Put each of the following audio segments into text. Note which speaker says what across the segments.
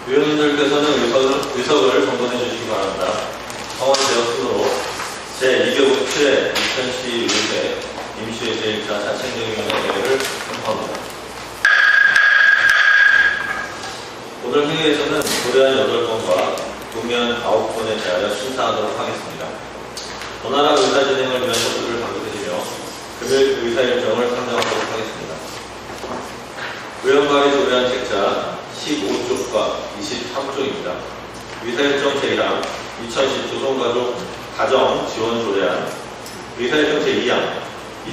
Speaker 1: 위원님들께서는 의석을 정돈해 주시기 바랍니다. 성원 제역 순으로 제297회 인천시 의회 임시회 제1차 자치행정위원회 대회를 선포합니다. 오늘 회의에서는 고려한 8건과 동면 9건에 대하여 심사하도록 하겠습니다. 원활한 의사 진행을 위한 협조를 강구드리며 금일 의사 일정을 상정하도록 하겠습니다. 의원 발의 조례안 책자 15쪽과 23쪽입니다. 의사 일정 제1항 2010 조선가족 가정 지원 조례안, 의사 일정 제2항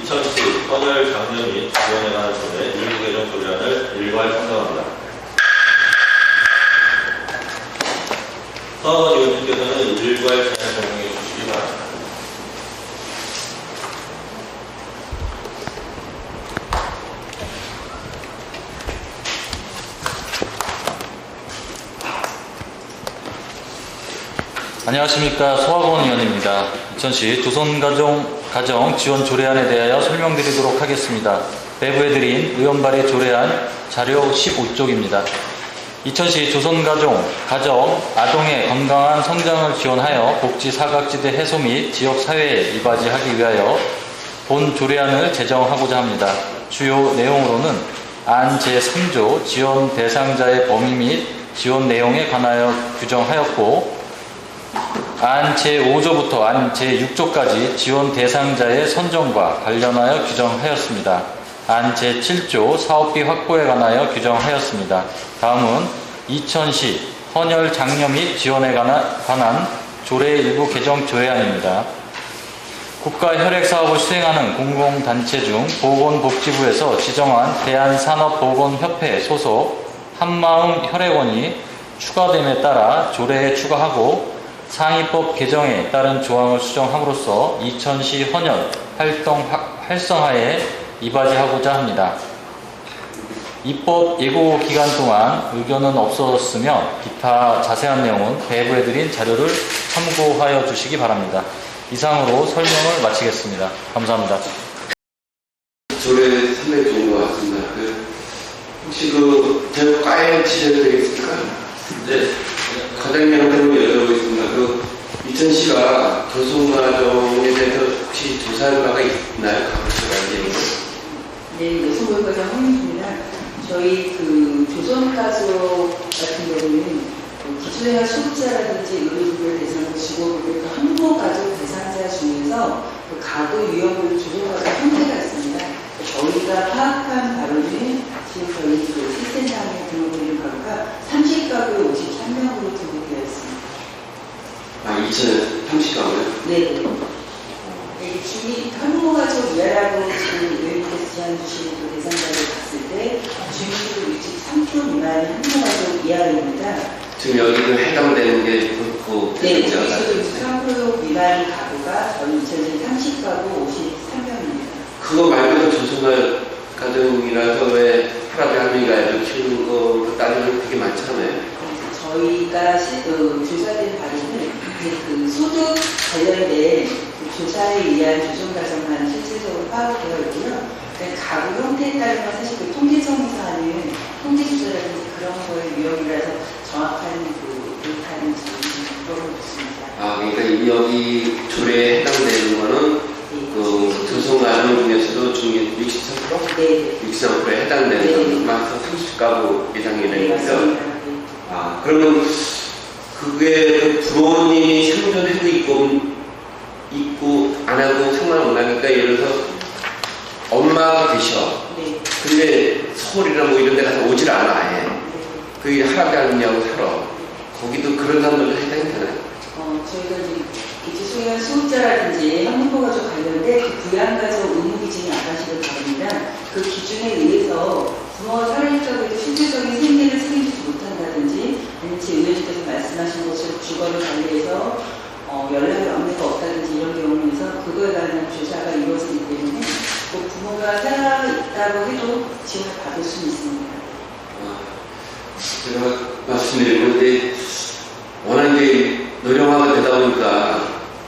Speaker 1: 2010 헌혈 장려 및 지원에 관한 조례 일부 개정 조례안을 일괄 상정합니다. 서학원 의원님께서는 일괄 제안 정리해 주시기 바랍니다.
Speaker 2: 안녕하십니까. 소학원 의원입니다. 인천시 조선가정 지원 조례안에 대하여 설명드리도록 하겠습니다. 배부해드린 의원 발의 조례안 자료 15쪽입니다. 인천시 조선가정 아동의 건강한 성장을 지원하여 복지 사각지대 해소 및 지역사회에 이바지하기 위하여 본 조례안을 제정하고자 합니다. 주요 내용으로는 안 제3조 지원 대상자의 범위 및 지원 내용에 관하여 규정하였고, 안 제5조부터 안 제6조까지 지원 대상자의 선정과 관련하여 규정하였습니다. 안 제7조 사업비 확보에 관하여 규정하였습니다. 다음은 인천시 헌혈 장려 및 지원에 관한 조례 일부 개정 조례안입니다. 국가혈액사업을 수행하는 공공단체 중 보건복지부에서 지정한 대한산업보건협회 소속 한마음혈액원이 추가됨에 따라 조례에 추가하고 상위법 개정에 따른 조항을 수정함으로써 인천시 헌혈 활동 활성화에 이바지하고자 합니다. 입법 예고 기간 동안 의견은 없었으며 기타 자세한 내용은 배부해드린 자료를 참고하여 주시기 바랍니다. 이상으로 설명을 마치겠습니다. 감사합니다.
Speaker 3: 조례 상당히 좋은 것 같습니다. 혹시 제 과에 지적이 되겠습니까?
Speaker 1: 네.
Speaker 3: 과장님한테 여쭤보겠습니다. 인천시가 조선가정에 대해서 혹시 조사한 바가 있나요?
Speaker 4: 네, 여성보호과장 홍입니다. 저희 조선가족 같은 경우는 기초생활 수급자라든지 의료급여 대상자 주거급여 한부가족 대상자 중에서 가구 유형별 조선가족 형태가 있습니다. 저희가 파악한 바로는 지금 저희 시스템상에 등록되는 가구가 30가구에 53명으로 등록되어 있습니다.
Speaker 3: 아, 2030가구요?
Speaker 4: 네. 이 한부가족 이하라고 지금 의원님께서 제안 주신 대상자를 봤을 때 주민수로 63km 미만의 한부가족 이하입니다.
Speaker 3: 지금 여기도 해당되는 게
Speaker 4: 네, 주민수로 63km 미만 가구가 저희 2030가구 53명입니다.
Speaker 3: 그거 말고도 조선가정이라서 왜 혈압이 할머니가 애들 키우는 거로 따지면 되게 많잖아요.
Speaker 4: 저희가 조사된 바로는 소득 관련된 조사에 의한 조선가정만 실질적으로 파악되어 있고요. 가구 형태에 따른 건 사실 통계청에서 하는 통계조사라든지 그런 거의 유형이라서 정확한 데이터는 지금 그런 없습니다.
Speaker 3: 아, 그러니까 여기 조례에 해당되는 거는 조선가정 중에서도 중위 63%?
Speaker 4: 네.
Speaker 3: 63%에 해당되는 것만 30가구 이상이라는 거죠? 아, 그러면 그게 부모님이 생존해도 있고 안 하고 상관없나니까 예를 들어서 엄마가 계셔.
Speaker 4: 네.
Speaker 3: 근데 서울이나 뭐 이런 데 가서 오질 않아 아예. 그게 할아버지 할머니하고 살아. 거기도 그런 사람들도 해당이 되나요?
Speaker 4: 저희가 이제 소위 수급자라든지 한부가족 관련된 부양가족 의무 기준이 아까시도 다릅니다. 그 기준에 의해서 부모가 살아있다고 실질적인 생계를 책임지지 못한다든지 아니면 제 의원님께서 말씀하신 것처럼 주거를 관리해서 연락이 안내가 없다든지 이런 경우에서 그거에 관한 조사가 이루어지기 때문에 부모가 살아있다고 해도 지원을 받을 수는 있습니다.
Speaker 3: 제가 말씀드린 건데 워낙 이제 노령화가 되다 보니까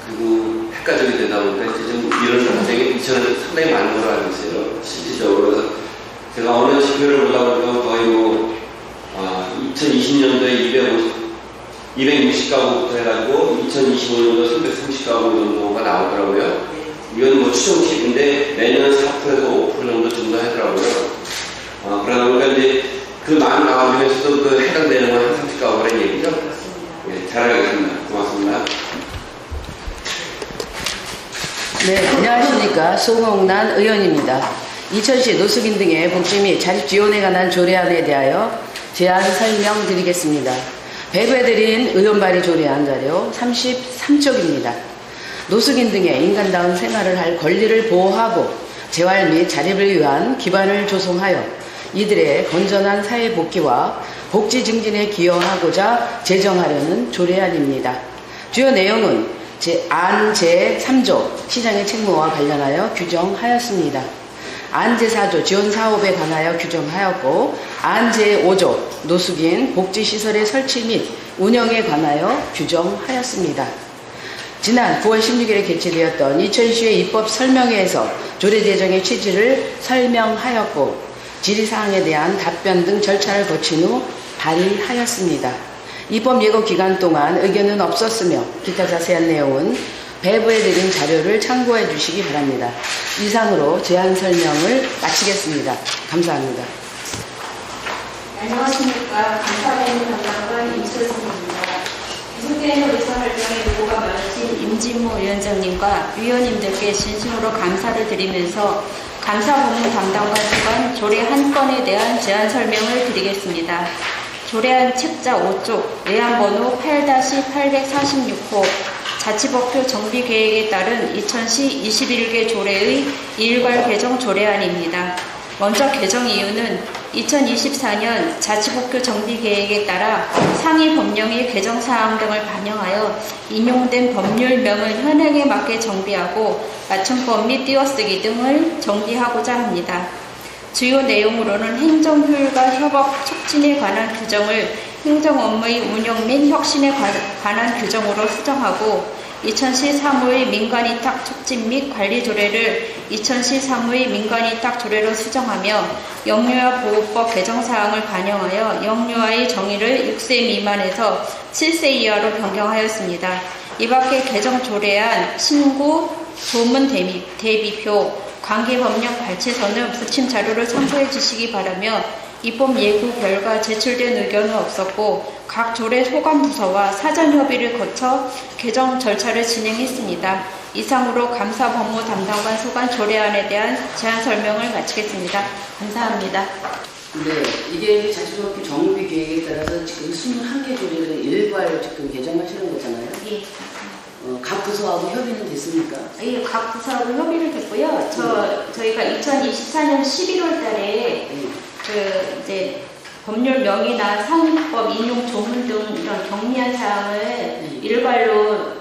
Speaker 3: 그리고 핵가족이 되다 보니까 이제 좀 이런 가정이 저는 상당히 많은 걸로 알고 있어요. 실질적으로. 제가 어느 지표를 보다 보니까 거의 2020년 20년도에 260가구부터 해가지고 2025년도 330가구 정도가 나오더라고요. 이건 뭐 추정치인데 내년은 4%에서 5% 정도 증가하더라고요. 그러다 보니까 이제 그 많은 가구 중에서도 그 해당되는 건 한 30가구라는 얘기죠. 네, 잘 알겠습니다. 고맙습니다.
Speaker 5: 네, 안녕하십니까. 송홍란 의원입니다. 이천시 노숙인 등의 복지 및 자립 지원에 관한 조례안에 대하여 제안 설명드리겠습니다. 배부해드린 의원 발의 조례안 자료 33쪽입니다. 노숙인 등의 인간다운 생활을 할 권리를 보호하고 재활 및 자립을 위한 기반을 조성하여 이들의 건전한 사회 복귀와 복지 증진에 기여하고자 제정하려는 조례안입니다. 주요 내용은 안 제3조 시장의 책무와 관련하여 규정하였습니다. 안 제4조 지원 사업에 관하여 규정하였고, 안 제5조 노숙인 복지시설의 설치 및 운영에 관하여 규정하였습니다. 지난 9월 16일에 개최되었던 이천시의 입법 설명회에서 조례 제정의 취지를 설명하였고, 질의사항에 대한 답변 등 절차를 거친 후 발의하였습니다. 입법 예고 기간 동안 의견은 없었으며 기타 자세한 내용은 배부해드린 자료를 참고해 주시기 바랍니다. 이상으로 제안 설명을 마치겠습니다. 감사합니다.
Speaker 6: 안녕하십니까. 감사회의 담당관 임철승입니다. 계속되는 의사활동에 요구가 많으신 임진모 위원장님과 위원님들께 진심으로 감사를 드리면서 감사본부 담당관 수반 조례 한 건에 대한 제안 설명을 드리겠습니다. 조례안 책자 5쪽 외안번호 8-846호 자치법규 정비계획에 따른 이천시 21개 조례의 일괄 개정 조례안입니다. 먼저 개정 이유는 2024년 자치법규 정비계획에 따라 상위 법령의 개정사항 등을 반영하여 인용된 법률명을 현행에 맞게 정비하고 맞춤법 및 띄어쓰기 등을 정비하고자 합니다. 주요 내용으로는 행정효율과 협업 촉진에 관한 규정을 행정업무의 운영 및 혁신에 관한 규정으로 수정하고 이천시 사무의 민간위탁 촉진 및 관리 조례를 이천시 사무의 민간위탁 조례로 수정하며 영유아 보호법 개정사항을 반영하여 영유아의 정의를 6세 미만에서 7세 이하로 변경하였습니다. 이밖에 개정 조례안 신고, 조문 대비표, 관계법령 발췌서는 부침 자료를 참고해 주시기 바라며 입법 예고 결과 제출된 의견은 없었고 각 조례 소관부서와 사전 협의를 거쳐 개정 절차를 진행했습니다. 이상으로 감사법무 담당관 소관 조례안에 대한 제안 설명을 마치겠습니다. 감사합니다.
Speaker 5: 네, 이게 자치법규 정비 계획에 따라서 지금 21개 조례를 일괄 지금 개정하시는 거잖아요.
Speaker 6: 예.
Speaker 5: 각 부서하고 협의는 됐습니까?
Speaker 6: 예, 각 부서하고 협의를 했고요. 저희가 2024년 11월 달에 이제 법률명이나 상위법 인용 조문 등 이런 경미한 사항을 일괄로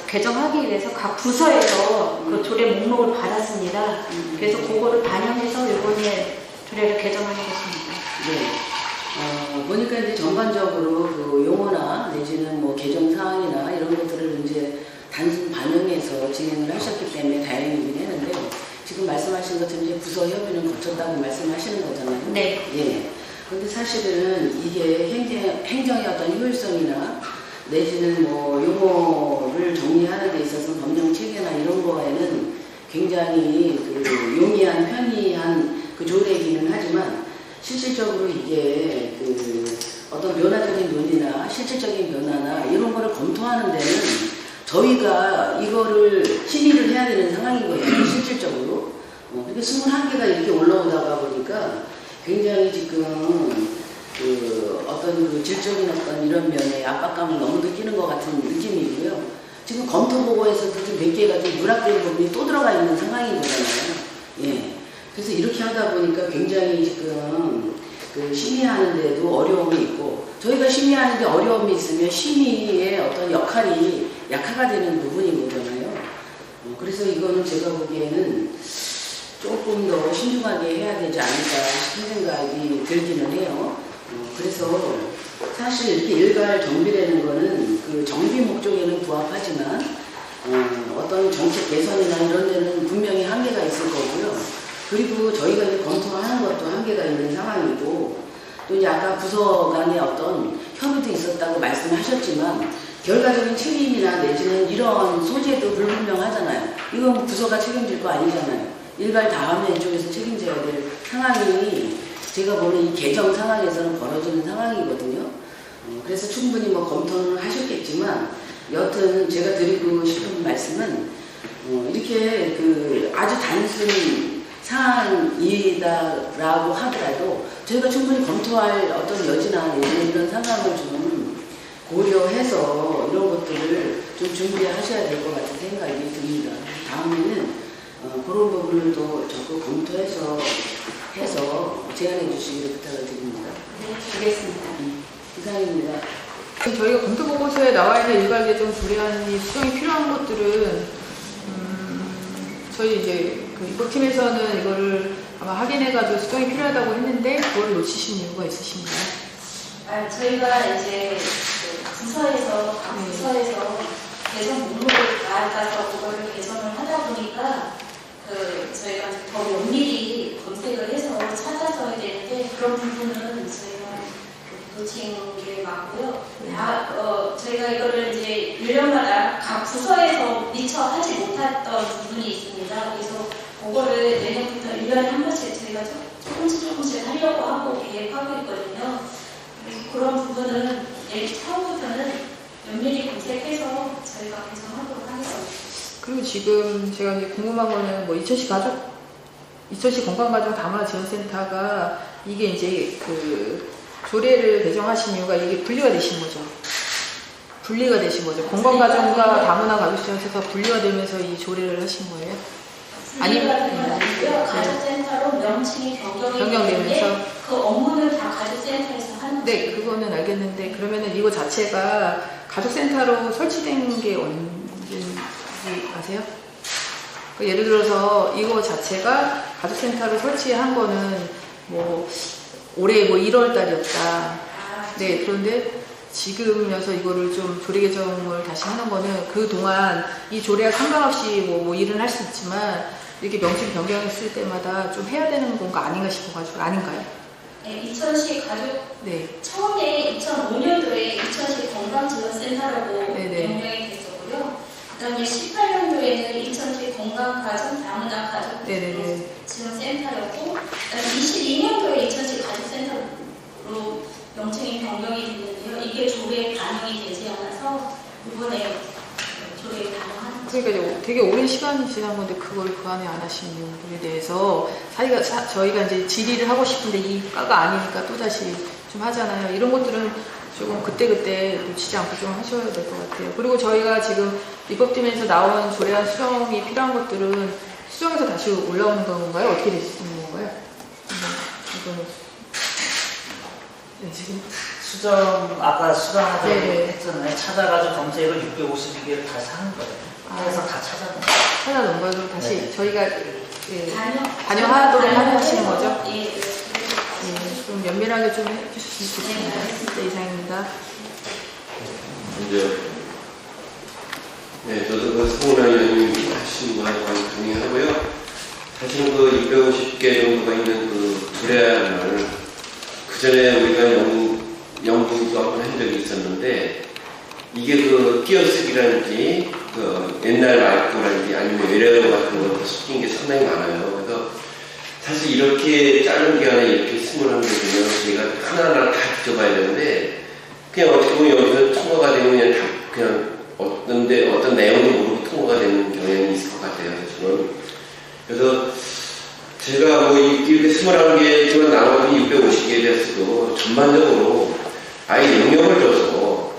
Speaker 6: 개정하기 위해서 각 부서에서 그 조례 목록을 받았습니다. 그래서 그거를 반영해서 이번에 조례를 개정하는 것입니다.
Speaker 5: 네. 보니까 이제 전반적으로 그 용어나 내지는 뭐 개정 사항이나 이런 것들을 이제 단순 반영해서 진행을 하셨기 때문에 다행이긴 했는데 지금 말씀하신 것처럼 이제 부서 협의는 거쳤다고 말씀하시는 거잖아요.
Speaker 6: 네.
Speaker 5: 예. 그런데 사실은 이게 행정의 어떤 효율성이나 내지는 뭐 용어를 정리하는 데 있어서 법령 체계나 이런 거에는 굉장히 그 용이한 편리한 그 조례이기는 하지만 실질적으로 이게 그 어떤 변화적인 논의나 실질적인 변화나 이런 거를 검토하는 데는 저희가 이거를 심의를 해야 되는 상황인 거예요. 실질적으로. 그러니까 21개가 이렇게 올라오다가 보니까 굉장히 지금 그 어떤 그 질적인 어떤 이런 면에 압박감을 너무 느끼는 것 같은 느낌이고요. 지금 검토 보고에서도 좀 몇 개가 좀 누락된 부분이 또 들어가 있는 상황인 거잖아요. 예. 그래서 이렇게 하다 보니까 굉장히 지금 그 심의하는데도 어려움이 있고 저희가 심의하는데 어려움이 있으면 심의의 어떤 역할이 약화가 되는 부분인 거잖아요. 그래서 이거는 제가 보기에는 조금 더 신중하게 해야 되지 않을까 싶은 생각이 들기는 해요. 그래서 사실 이렇게 일괄 정비라는 거는 그 정비 목적에는 부합하지만 어떤 정책 개선이나 이런 데는 분명히 한계가 있을 거고요. 그리고 저희가 이제 검토하는 것도 한계가 있는 상황이고 또 이제 아까 부서 간의 어떤 협의도 있었다고 말씀하셨지만 결과적인 책임이나 내지는 이런 소재도 불분명하잖아요. 이건 부서가 책임질 거 아니잖아요. 일괄 다 하면 이쪽에서 책임져야 될 상황이 제가 보는 이 개정 상황에서는 벌어지는 상황이거든요. 그래서 충분히 뭐 검토는 하셨겠지만 여튼 제가 드리고 싶은 말씀은 이렇게 그 아주 단순 사안이다라고 하더라도 저희가 충분히 검토할 어떤 여지나 이런 상황을 좀 고려해서 이런 것들을 좀 준비하셔야 될 것 같은 생각이 듭니다. 다음에는 그런 부분을 또 적극 검토해서 제안해 주시기를 부탁을 드립니다.
Speaker 6: 네, 알겠습니다.
Speaker 5: 이상입니다.
Speaker 7: 저희가 검토보고서에 나와 있는 일괄개정 조례안이 수정이 필요한 것들은 저희 이제 그 입법팀에서는 이거를 아마 확인해가지고 수정이 필요하다고 했는데 그걸 놓치신 이유가 있으신가요?
Speaker 6: 저희가 이제 그 부서에서 각 부서에서 개선 목록을 받아서 그거를 개선을 하다 보니까 저희가 더 면밀히 검색을 해서 찾아서 해야 되는데 그런 부분은 저희가 놓친 게 맞고요. 저희가 이거를 이제 1년마다 각 부서에서 미처 하지 못했던 부분이 있습니다. 그래서 그거를 내년부터 1년에 한 번씩 저희가 조금씩 하려고 하고 계획하고 있거든요. 그래서 그런 부분은 처음부터는 면밀히 검색해서 저희가 개선하도록 하겠습니다.
Speaker 7: 그리고 지금 제가 이제 궁금한 거는 뭐 이천시 건강가정 다문화 지원센터가 이게 이제 그 조례를 개정하신 이유가 이게 분리가 되신 거죠. 분리가 되신 거죠. 건강가정과 다문화 가족지원센터 분리가 되면서 이 조례를 하신 거예요?
Speaker 6: 아니면 가족센터로 명칭이
Speaker 7: 변경되면서
Speaker 6: 그 업무는 다 가족센터에서 하는 거죠.
Speaker 7: 네, 그거는 알겠는데 그러면은 이거 자체가 가족센터로 설치된 게 언제인지 아세요? 예를 들어서 이거 자체가 가족센터를 설치한 거는 뭐 올해 뭐 1월 달이었다. 네, 그런데 지금이어서 이거를 좀 조례 개정을 다시 하는 거는 그동안 이 조례와 상관없이 뭐 일은 할 수 있지만 이렇게 명칭 변경했을 때마다 좀 해야 되는 건가 아닌가 싶어가지고 아닌가요?
Speaker 6: 네, 이천시 가족
Speaker 7: 네.
Speaker 6: 처음에 2005년도에 이천시 건강지원센터라고
Speaker 7: 네네.
Speaker 6: 명명이 됐었고요. 그다음에 18년도에는 이천시 건강가정 다문화 가족
Speaker 7: 네네네.
Speaker 6: 지원센터였고, 그다음에 22년도에 이천시 가족센터로 명칭이 변경이 됐는데요. 이게 조례에 반영이 되지 않아서 이번에 조례에 반영하는 거죠.
Speaker 7: 그러니까 이제 되게 오랜 시간이 지난 건데 그걸 그 안에 안 하신 이유에 대해서 저희가 이제 질의를 하고 싶은데 이 과가 아니니까 또 다시 좀 하잖아요. 이런 것들은 조금 그때 놓치지 않고 좀 하셔야 될 것 같아요. 그리고 저희가 지금 입법팀에서 나온 조례안 수정이 필요한 것들은 수정해서 다시 올라오는 건가요? 어떻게 되시는 건가요? 이거는 네, 지금
Speaker 8: 수정 아까 수정하자고
Speaker 7: 네.
Speaker 8: 했잖아요. 찾아가지고 검색을 652개를 다시 하는 거예요. 그래서 다 찾아놓은 거예요.
Speaker 7: 찾아놓은 거예요. 그럼 다시
Speaker 8: 네.
Speaker 7: 저희가
Speaker 6: 반영하도록
Speaker 7: 하시는 거죠?
Speaker 6: 예, 예.
Speaker 7: 좀 면밀하게 좀 해주셨으면 좋겠습니다. 네, 이상입니다.
Speaker 3: 이제 네, 저도 그 성훈아 의원님이 하신 거에 동의하고요. 사실은 그 650개 정도가 있는 그 조례안을 그 전에 우리가 연구도 한번 한 적이 있었는데 이게 그 띄어쓰기라든지 그 옛날 말투라든지 아니면 외래어 같은 거 섞인 게 상당히 많아요. 그래서 사실 이렇게 짧은 기간에 이렇게 21개 되면 저희가 하나하나 다 뒤져봐야 되는데 그냥 어떻게 보면 여기서 통과가 되면 그냥 어떤 내용도 모르고 통과가 되는 경향이 있을 것 같아요. 저는. 그래서 제가 뭐 이렇게 21개 지만 나머지 650개에 대해서도 전반적으로 아예 영역을 줘서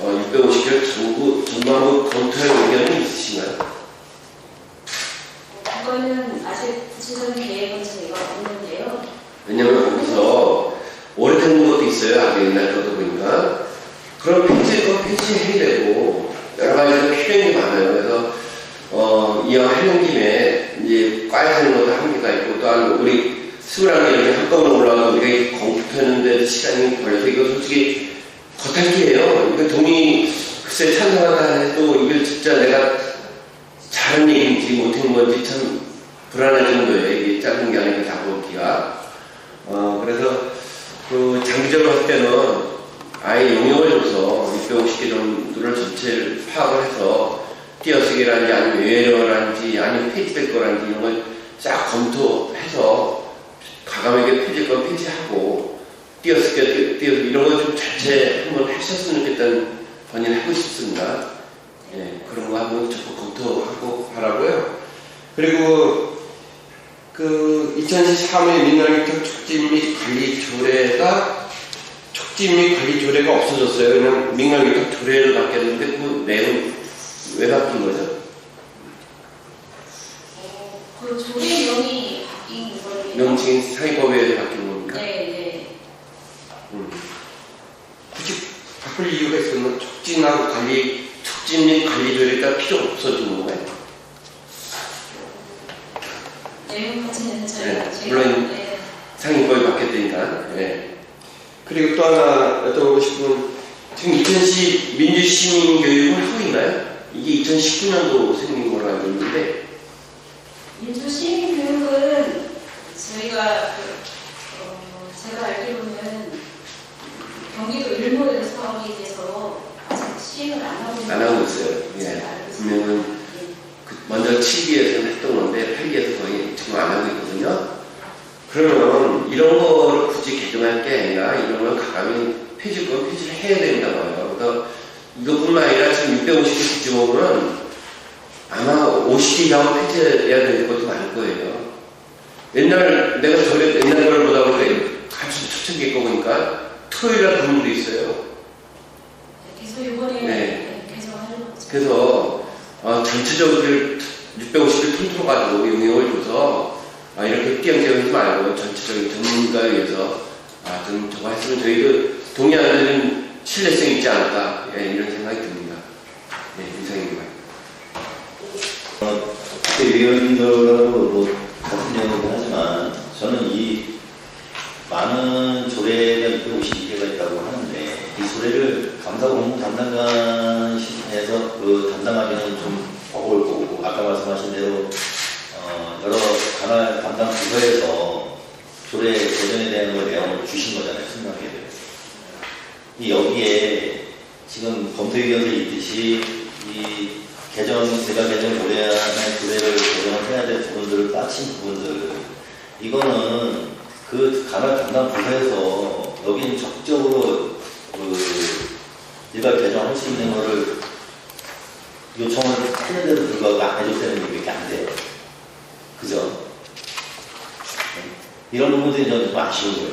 Speaker 3: 650개를 전반부 검토할 의견은 있으신가요?
Speaker 6: 그거는 아직 구체적인 계획은 저희가 없는데요.
Speaker 3: 왜냐면 거기서 오래된 것도 있어요. 아주 옛날 것도 보니까. 그럼 패치해야 되고 여러 가지로 필요한 게 많아요. 그래서 이왕 하는 김에 이제 과에 하는 것도 한계가 있고 또한 우리 21개 이렇게 한꺼번에 올라가서 우리가 검토하는데 시간이 걸려서 이거 솔직히 겉핥기예요. 이거 동의 글쎄 찬성하다 해도 이걸 진짜 내가 잘한 얘기인지 못한 건지 참 불안할 정도예요. 이게 짧은 게 아니고 다 보기가. 그래서 그 장기적으로 할 때는 아예 용역을 줘서 650개 정도를 전체를 파악을 해서 띄어쓰기라든지 아니면 외래어라든지 아니면 폐지될 거라든지 이런 걸 싹 검토해서 과감하게 폐지할 건 폐지하고 띄어쓰기 이런 거 좀 자체 한번 하셨으면 좋겠다는 건의를 하고 싶습니다. 예, 그런 거 한번 적극 검토하고 하라고요. 그리고 그 2013년 민간교통 촉진 및 관리 조례가 촉진 및 관리 조례가 없어졌어요. 그냥 민간교통 조례로 바뀌었는데 그 내용 왜 바뀐 거죠?
Speaker 6: 그 조례 내용이 바뀐 거예요.
Speaker 3: 명칭 상위법에 의해 바뀐 겁니까?
Speaker 6: 네.
Speaker 3: 굳이 바꿀 이유가 있었나? 촉진하고 촉진 및 관리 조례가 필요 없어진 건가요?
Speaker 6: 내용까지는 저희가
Speaker 3: 네, 물론
Speaker 6: 네.
Speaker 3: 상위법이 바뀌었으니까. 네. 그리고 또 하나 여쭤보고 싶은 건 지금 2010 민주시민교육은 후인가요? 이게 2019년도 생긴 걸로 알고 있는데
Speaker 6: 민주시민교육은 저희가 제가 알기로는 경기도 일몰에서 사업에서 아직 시행을 안 하고
Speaker 3: 있어요. 예. 분명은 먼저 7기에서 했던 건데 8기에서 거의 지금 안 하고 있거든요. 그러면 이런 거를 굳이 개정할 게 아니라 이런 걸 가감히 폐지를 해야 된다고 해요. 그래서 이것뿐만 아니라 지금 650개 국지법은 아마 50개 이상 폐지해야 될 것도 많을 거예요. 옛날 내가 옛날 걸 보다 보니까 같이 초창기 거 보니까 토요일날 그런 분도 있어요.
Speaker 6: 그래서 이번에
Speaker 3: 네.
Speaker 6: 개정하려고 하죠.
Speaker 3: 그래서 전체적으로 650개 통틀어 가지고 용역을 줘서 이렇게 띄엄띄엄 하지 말고 전체적인 전문가에 의해서 좀 저거 했으면 저희도 동의하는 신뢰성이 있지 않을까 이런 생각이 듭니다. 네, 이상입니다.
Speaker 9: 위원님들하고 같은 내용이긴 하지만 저는 이 많은 조례가 252개가 있다고 하는데 이 조례를 감사공무 담당관실에서 담당하기는 좀 어려울 거고 아까 말씀하신 대로 여러 관할 담당 부서에서 조례 개정에 대한 내용을 주신 거잖아요. 승낙에 대해서. 여기에 지금 검토위원회 있듯이 이 제가 개정 조례안의 조례를 개정을 해야 될 부분들을 빠친 부분들 이거는 그 관할 담당 부서에서 여기는 적극적으로 일괄 개정할 수 있는 거를 요청을 했는데도 불구하고 안 해줬다는 얘기밖에 안 돼요. 그죠? 이런 부분들이 저는 좀 아쉬운 거예요.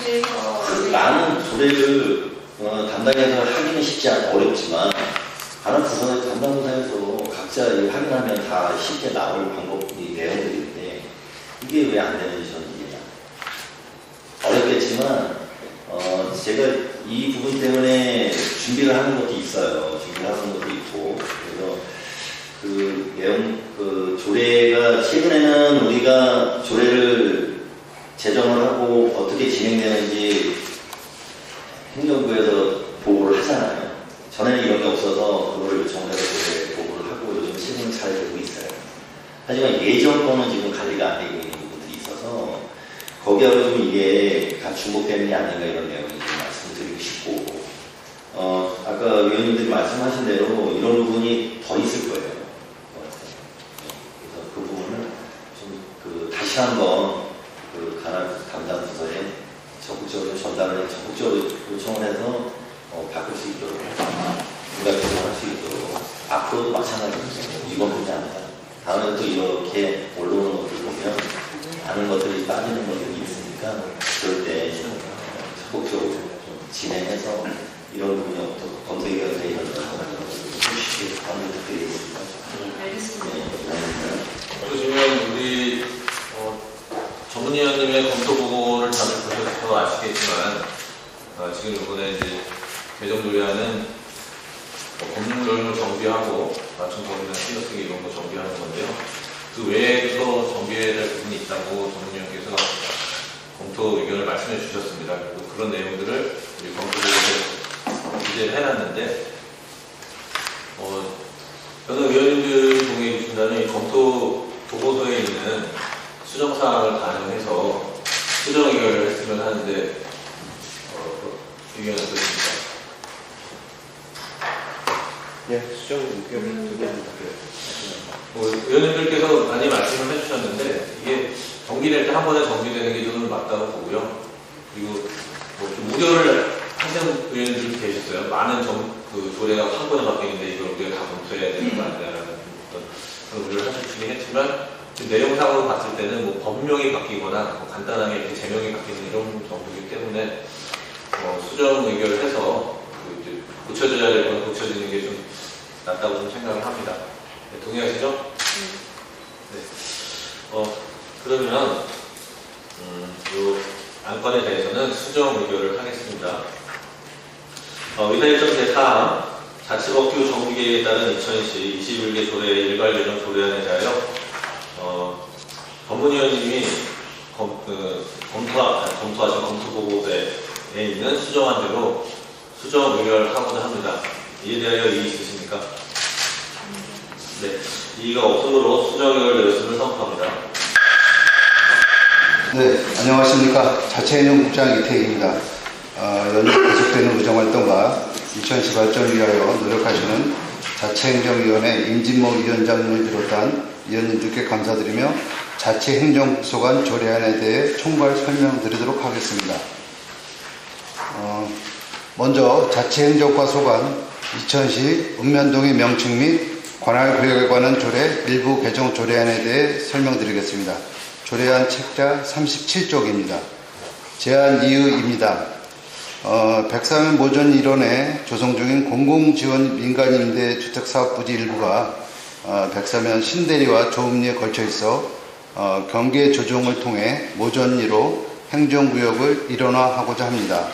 Speaker 6: 네, 그래서
Speaker 9: 많은 조례를 담당해서 하기는 쉽지 어렵지만 관할 부서의 담당 부서에서 각자 확인하면 다 쉽게 나올 방법이 내용들인데 이게 왜 안 되는지 저는 이해가 어렵겠지만 제가 이 부분 때문에 준비를 하는 것도 있어요. 준비를 하는 것도 있고 그래서 그 내용 조례가 최근에는 우리가 조례를 제정을 하고 어떻게 진행되는지 행정부에서 보고를 하잖아요. 전에는 이런 게 없어서 그걸 요청을 해서 조례 보고를 하고 요즘 최근에 잘 되고 있어요. 하지만 예전 거는 지금 관리가 안 되고 있는 부분들이 있어서 거기하고 좀 이게 중복되는 게 아닌가 이런 내용을 좀 말씀드리고 싶고 아까 위원님들이 말씀하신 대로 이런 부분이 더 있을 거예요. 그래서 그 부분을 좀 다시 한번 관할 담당 부서에 적극적으로 적극적으로 요청을 해서 바꿀 수 있도록 우리가 개정할 수 있도록 앞으로도 마찬가지입니다. 이번뿐이 아니라 다음에 또 이렇게 올라오는 것들 보면 많은 것들이 빠지는 것들이 있으니까 그럴 때 적극적으로 좀 진행해서 이런 부분이 어떻게 검색위원회 이런 것들을 쉽게 방문 부탁드리겠습니다.
Speaker 6: 알겠습니다.
Speaker 1: 보시면 우리 전문위원님의 검토 보고를 다들 보셔서 아시겠지만 지금 이번에 이제 개정조례안은 법률을 정비하고 맞춤법이나 띄어쓰기 이런 거 정비하는 건데요. 그 외에도 정비해야 될 부분이 있다고 전문위원께서 검토 의견을 말씀해 주셨습니다. 그리고 그런 내용들을 우리 검토 보고에 기재를 해놨는데 저는 위원님들 동의해 주신다면 이 검토 보고서에 있는 수정사항을 반영해서 수정 의견을 했을 되었으면 하는데 의견 어떠십니까?
Speaker 3: 예, 수정 의견
Speaker 1: 의원님들께서 많이 말씀을 해주셨는데 이게 정비될 때 한 번에 정비되는 게 저는 맞다고 보고요. 그리고 좀 우려를 하시는 의원님들 계셨어요. 많은 조례가 한 번에 바뀌는데 이걸 우리가 다 검토해야 되는 거 아니냐라는 그런 우려를 하시긴 했지만 지금 내용상으로 봤을 때는 뭐 법령이 바뀌거나 뭐 간단하게 이렇게 제명이 바뀌는 이런 정도이기 때문에 수정 의결을 해서 이제 고쳐져야 될 건 고쳐지는 게 좀 낫다고 좀 생각을 합니다. 네, 동의하시죠? 네. 그러면 이 안건에 대해서는 수정 의결을 하겠습니다. 위사일정 제4항 자치법규 정비계획에 따른 2010 21개 조례의 일괄 개정 조례안에 대하여 법무위원님이 검토하신 검토보고서에 있는 수정안 대로 수정 의결하고자 합니다. 이에 대하여 이의 있으십니까? 네. 이의가 없으므로 수정 의결 내렸음을 선포합니다.
Speaker 10: 네, 안녕하십니까. 자체행정국장 이태익입니다. 연일 계속되는 의정활동과 2010 발전을 위하여 노력하시는 자체행정위원회 임진모 위원장님을 비롯한 위원님들께 감사드리며 자체행정국소관 조례안에 대해 총괄 설명드리도록 하겠습니다. 먼저 자체행정과 소관 2010 읍면동의 명칭 및 관할 구역에 관한 조례 일부 개정 조례안에 대해 설명드리겠습니다. 조례안 책자 37쪽입니다. 제안 이의입니다. 백사면 모전 일원에 조성 중인 공공지원 민간임대 주택사업부지 일부가 백사면 신대리와 조읍리에 걸쳐 있어 경계 조정을 통해 모전리로 행정구역을 일원화하고자 합니다.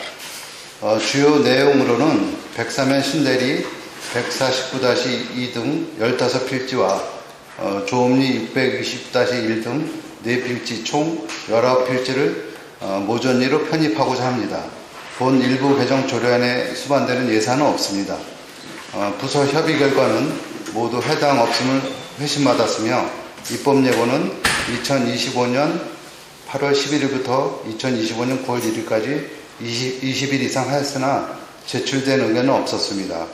Speaker 10: 주요 내용으로는 백사면 신대리 149-2 등 15필지와 조읍리 620-1 등 4필지 총 19필지를 모전리로 편입하고자 합니다. 본 일부 개정 조례안에 수반되는 예산은 없습니다. 부서 협의 결과는 모두 해당 없음을 회신받았으며 입법 예고는 2025년 8월 11일부터 2025년 9월 1일까지 20일 이상 하였으나 제출된 의견은 없었습니다.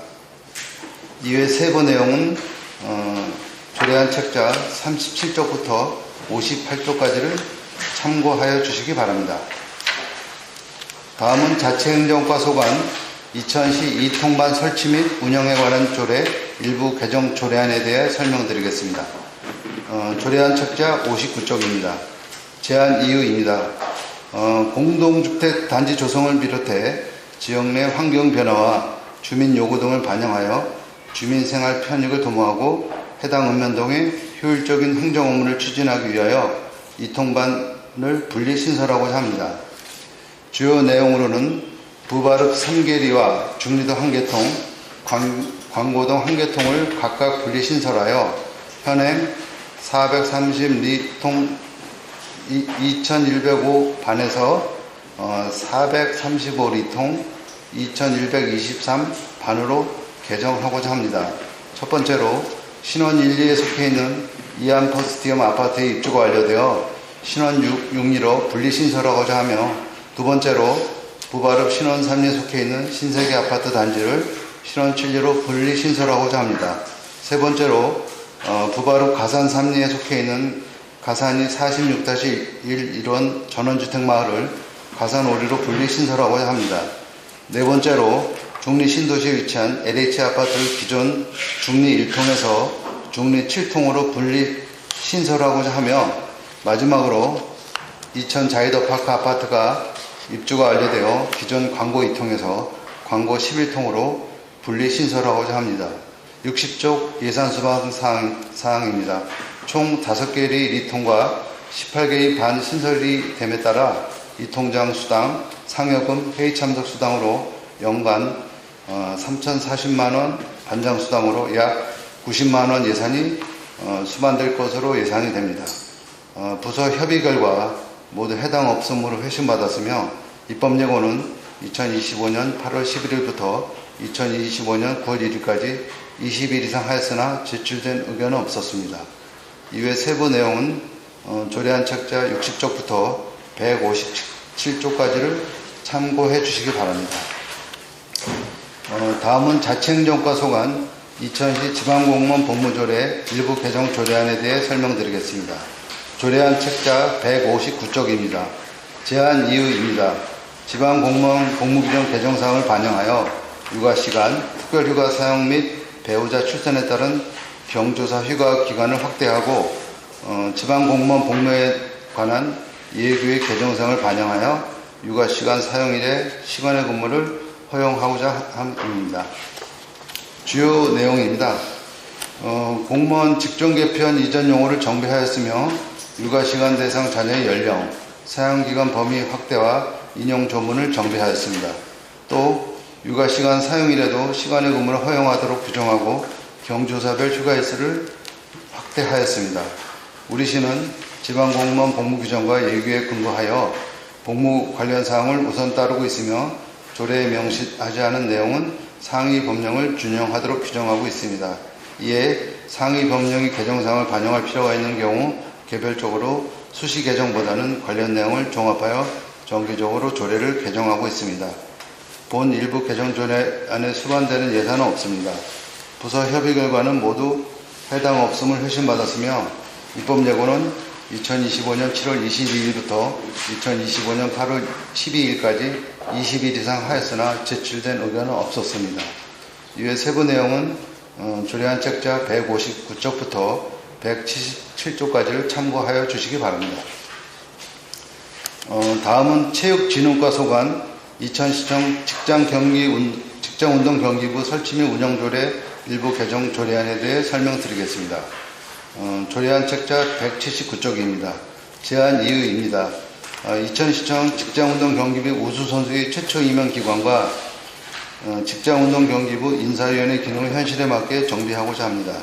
Speaker 10: 이외 세부 내용은 조례안 책자 37쪽부터 58쪽까지를 참고하여 주시기 바랍니다. 다음은 자체행정과 소관 2010 2통반 설치 및 운영에 관한 조례 일부 개정 조례안에 대해 설명드리겠습니다. 조례안 책자 59쪽입니다. 제안 이유입니다. 공동주택 단지 조성을 비롯해 지역 내 환경 변화와 주민 요구 등을 반영하여 주민 생활 편익을 도모하고 해당 읍면동의 효율적인 행정 업무를 추진하기 위하여 이 통반을 분리 신설하고자 합니다. 주요 내용으로는 부발읍 3개리와 중리도 1개통, 광고동 1개통을 각각 분리 신설하여 현행 430리통 2105 반에서 435리통 2123 반으로 개정하고자 합니다. 첫 번째로 신원 1, 2에 속해 있는 이안 퍼스티엄 아파트에 입주가 완료되어 신원 6리로 분리 신설하고자 하며, 두 번째로 부발읍 신원 3리에 속해 있는 신세계 아파트 단지를 신원 7리로 분리 신설하고자 합니다. 세 번째로 부발읍 가산 3리에 속해 있는 가산이 46-1 1원 전원주택 마을을 가산 5리로 분리 신설하고자 합니다. 네 번째로 중리 신도시에 위치한 LH 아파트를 기존 중리 1통에서 중리 7통으로 분리 신설하고자 하며, 마지막으로 이천 자이더파크 아파트가 입주가 완료되어 기존 광고 2통에서 광고 11통으로 분리 신설하고자 합니다. 60쪽 예산 수반 사항입니다. 총 5개의 리통과 18개의 반 신설이 됨에 따라 이 통장 수당, 상여금, 회의 참석 수당으로 연간 3,040만원, 반장 수당으로 약 90만원 예산이 수반될 것으로 예상이 됩니다. 부서 협의 결과 모두 해당 없음으로 회신받았으며 입법 예고는 2025년 8월 11일부터 2025년 9월 1일까지 20일 이상 하였으나 제출된 의견은 없었습니다. 이외 세부 내용은 조례안 책자 60쪽부터 127조까지를 참고해 주시기 바랍니다. 다음은 자치행정과 소관 2000시 지방공무원 복무조례 일부 개정 조례안에 대해 설명드리겠습니다. 조례안 책자 159쪽입니다. 제한 이유입니다. 지방공무원 복무규정 개정사항을 반영하여 육아시간, 특별휴가 사용 및 배우자 출산에 따른 경조사 휴가 기간을 확대하고 지방공무원 복무에 관한 예규의 개정사항을 반영하여 육아시간 사용일에 시간의 근무를 허용하고자 함입니다. 주요 내용입니다. 공무원 직종 개편 이전 용어를 정비하였으며 육아시간 대상 자녀의 연령, 사용기간 범위 확대와 인용 조문을 정비하였습니다. 또 육아시간 사용일에도 시간의 근무를 허용하도록 규정하고 경조사별 휴가일수를 확대하였습니다. 우리 시는 지방공무원 복무규정과 예규에 근거하여 복무 관련 사항을 우선 따르고 있으며 조례에 명시하지 않은 내용은 상위 법령을 준용하도록 규정하고 있습니다. 이에 상위 법령이 개정사항을 반영할 필요가 있는 경우 개별적으로 수시 개정보다는 관련 내용을 종합하여 정기적으로 조례를 개정하고 있습니다. 본 일부 개정 조례안에 수반되는 예산은 없습니다. 부서 협의 결과는 모두 해당 없음을 회신받았으며 입법 예고는 2025년 7월 22일부터 2025년 8월 12일까지 20일 이상 하였으나 제출된 의견은 없었습니다. 이외 세부 내용은 조례안 책자 159쪽부터 177쪽까지를 참고하여 주시기 바랍니다. 다음은 체육진흥과 소관 2000시청 직장운동경기부 설치 및 운영조례 일부 개정 조례안에 대해 설명드리겠습니다. 조례안 책자 179쪽입니다. 제한 이유입니다. 2000시청 직장운동경기부 우수선수의 최초 임명기관과 직장운동경기부 인사위원회 기능을 현실에 맞게 정비하고자 합니다.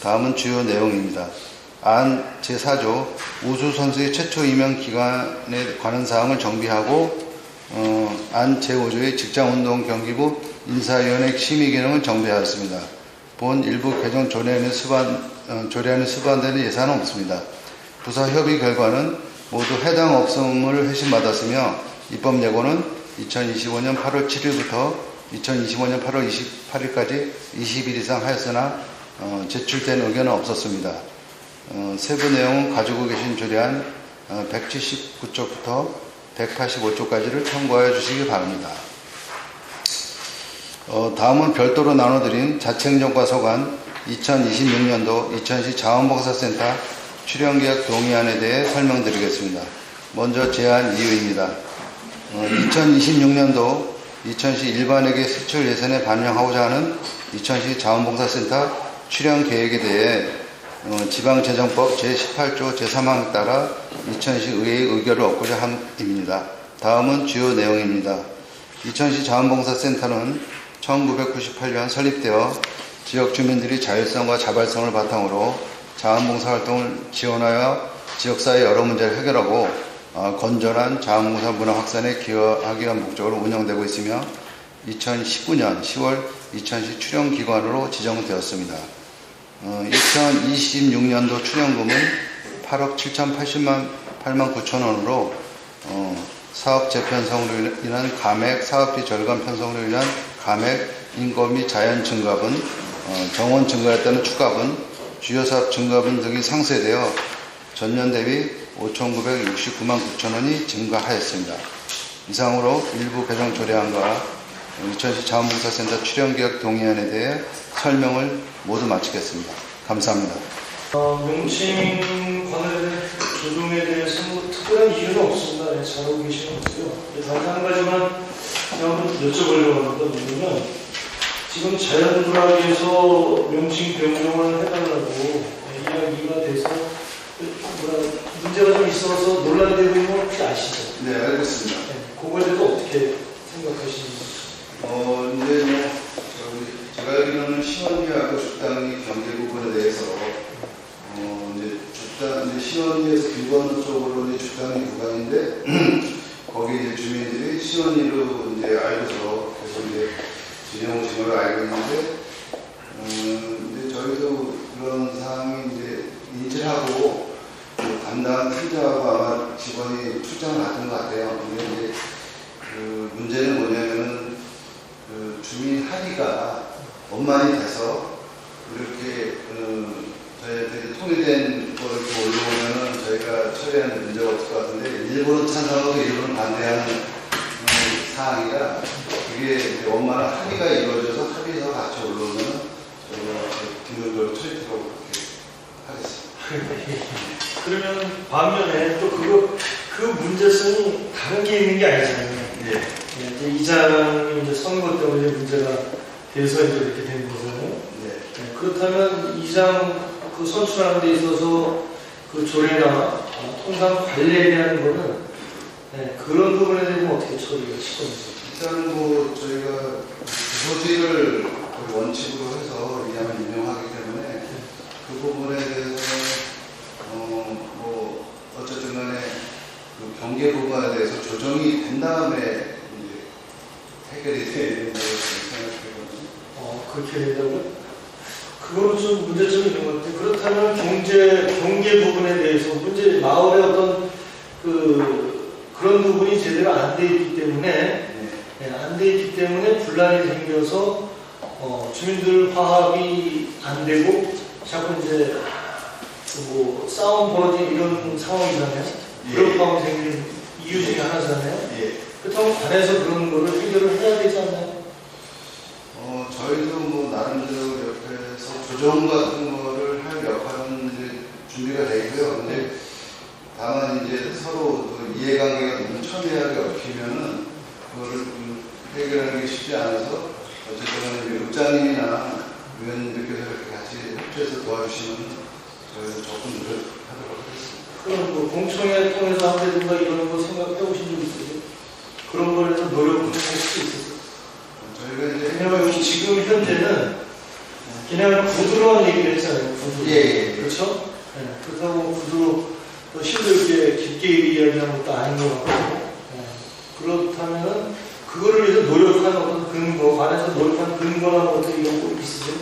Speaker 10: 다음은 주요 내용입니다. 안 제4조 우수선수의 최초 임명기관에 관한 사항을 정비하고 안 제5조의 직장운동경기부 인사위원회 심의 기능을 정비하였습니다. 본 일부 개정 조례안에 수반되는 예산은 없습니다. 부서 협의 결과는 모두 해당 없음을 회신받았으며 입법 예고는 2025년 8월 7일부터 2025년 8월 28일까지 20일 이상 하였으나 제출된 의견은 없었습니다. 세부 내용은 가지고 계신 조례안 179쪽부터 185쪽까지를 참고하여 주시기 바랍니다. 다음은 별도로 나눠드린 자치행정과 소관 2026년도 2000시 자원봉사센터 출연계약 동의안에 대해 설명드리겠습니다. 먼저 제한 이유입니다. 2026년도 2000시 일반회계 수출 예산에 반영하고자 하는 2000시 자원봉사센터 출연계획에 대해 지방재정법 제18조 제3항에 따라 2000시 의회의 의결을 얻고자 함입니다. 다음은 주요 내용입니다. 2000시 자원봉사센터는 1998년 설립되어 지역 주민들이 자율성과 자발성을 바탕으로 자원봉사 활동을 지원하여 지역사회의 여러 문제를 해결하고 건전한 자원봉사 문화 확산에 기여하기 위한 목적으로 운영되고 있으며 2019년 10월 2000시 출연기관으로 지정되었습니다. 2026년도 출연금은 8억 7,080만 8만 9천 원으로 사업 재편성으로 인한 감액, 사업비 절감 편성으로 인한 감액, 인건 및 자연 증가분, 정원 증가에 따른 추가분, 주요 사업 증가분 등이 상쇄되어 전년 대비 5,969만 9천 원이 증가하였습니다. 이상으로 일부 개정 조례안과 2000시 자원봉사센터 출연계약 동의안에 대해 설명을 모두 마치겠습니다. 감사합니다.
Speaker 11: 명칭 관할 조정에 대해서는 뭐 특별한 이유는 없습니다. 네, 잘하고 계시는 것 같고요. 다른 한 가지만 한번 여쭤보려고 합니다. 뭐냐면 지금 자연분학에서 명칭 변경을 해달라고 이야기가 돼서 문제가 좀 있어서 논란이 되고 있는 건 혹시 아시죠?
Speaker 10: 네, 알겠습니다.
Speaker 11: 네, 그거에 대해서 어떻게 생각하시는지?
Speaker 10: 이제 제가 알기로는 신원위하고 주당이 경제 부분에 대해서 이제 신원위에서 김건우 쪽으로 이제 주당이 구간인데 거기 이제 주민들이 신원위로 이제 알고서 계속 이제 진영진 걸로 알고 있는데 이제 저희도 그런 사항이 이제 인지를 하고 담당 팀장하고 아마 직원이 출장을 갔던 것 같아요. 근데 이제 그 문제는 뭐냐면은 그 주민 합의가 원만히 돼서 이렇게 저희한테 통일된 거를 이렇게 올라오면은 저희가 처리하는 문제가 없을 것 같은데 일부는 찬성하고 일부는 반대하는 사항이라 그게 이제 원만한 합의가 이루어져서 합의해서 같이 올라오면 저희가 기능적으로 처리하도록 하겠습니다.
Speaker 11: 그러면 반면에 또 그 문제성이 다른 게 있는 게 아니잖아요.
Speaker 10: 예.
Speaker 11: 이제 이장이 이제 선거 때문에 문제가 돼서 이제 이렇게 된 거잖아요.
Speaker 10: 네.
Speaker 11: 그렇다면 이장 그 선출하는 데 있어서 그 조례나 통상 관리에 대한 거는 그런 부분에 대해서 어떻게 처리가 시켰는지.
Speaker 10: 일단은 뭐 저희가 소지를 원칙으로 해서 이장을 임명하기 때문에 그 부분에 대해서는 뭐 어쨌든 간에 그 경계 부분에 대해서 조정이 된 다음에 이제 해결이 되는 거라고 생각해요.
Speaker 11: 그렇게 된다고요? 그거는 좀 문제점이 있는 것 같아요. 그렇다면 경계 부분에 대해서 문제 마을의 어떤 그런 부분이 제대로 안 돼 있기 때문에 안 돼 있기 때문에 분란이 생겨서 주민들 화합이 안 되고 자꾸 이제 뭐 싸움 벌어지는 이런 상황이잖아요. 그런 상황이 생기는 이유 중에 하나잖아요. 그렇다면 관에서 그런 거를 해결을 해야 되지 않나요?
Speaker 10: 저희도 뭐 나름대로 옆에서 조정 같은 거를 할 역할은 이제 준비가 돼 있고요. 근데 다만 이제 서로 그 이해관계가 너무 첨예하게 얽히면은 그거를 해결하는 게 쉽지 않아서 어쨌든 의장님이나 의원님들께서 이렇게 같이 협조해서 도와주시면 저희도 조금 노력하도록 하겠습니다.
Speaker 11: 그럼 뭐 공청회 통해서 한다든가 이런 거 생각해 보신 적 있으세요? 그런 거에 대해서 노력을 할 수 있으세요?
Speaker 10: 저희가 이제
Speaker 11: 왜냐면 지금 현재는 그냥 구두로만 얘기를 했잖아요. 구두.
Speaker 10: 예.
Speaker 11: 그렇죠? 그렇다고 구두로 또 힘들게 깊게 이야기하는 것도 아닌 것 같고 그렇다면 그거를 위해서 노력하는 어떤 근거, 관해서 노력하는 근거나 어떤 이런 거 있으세요?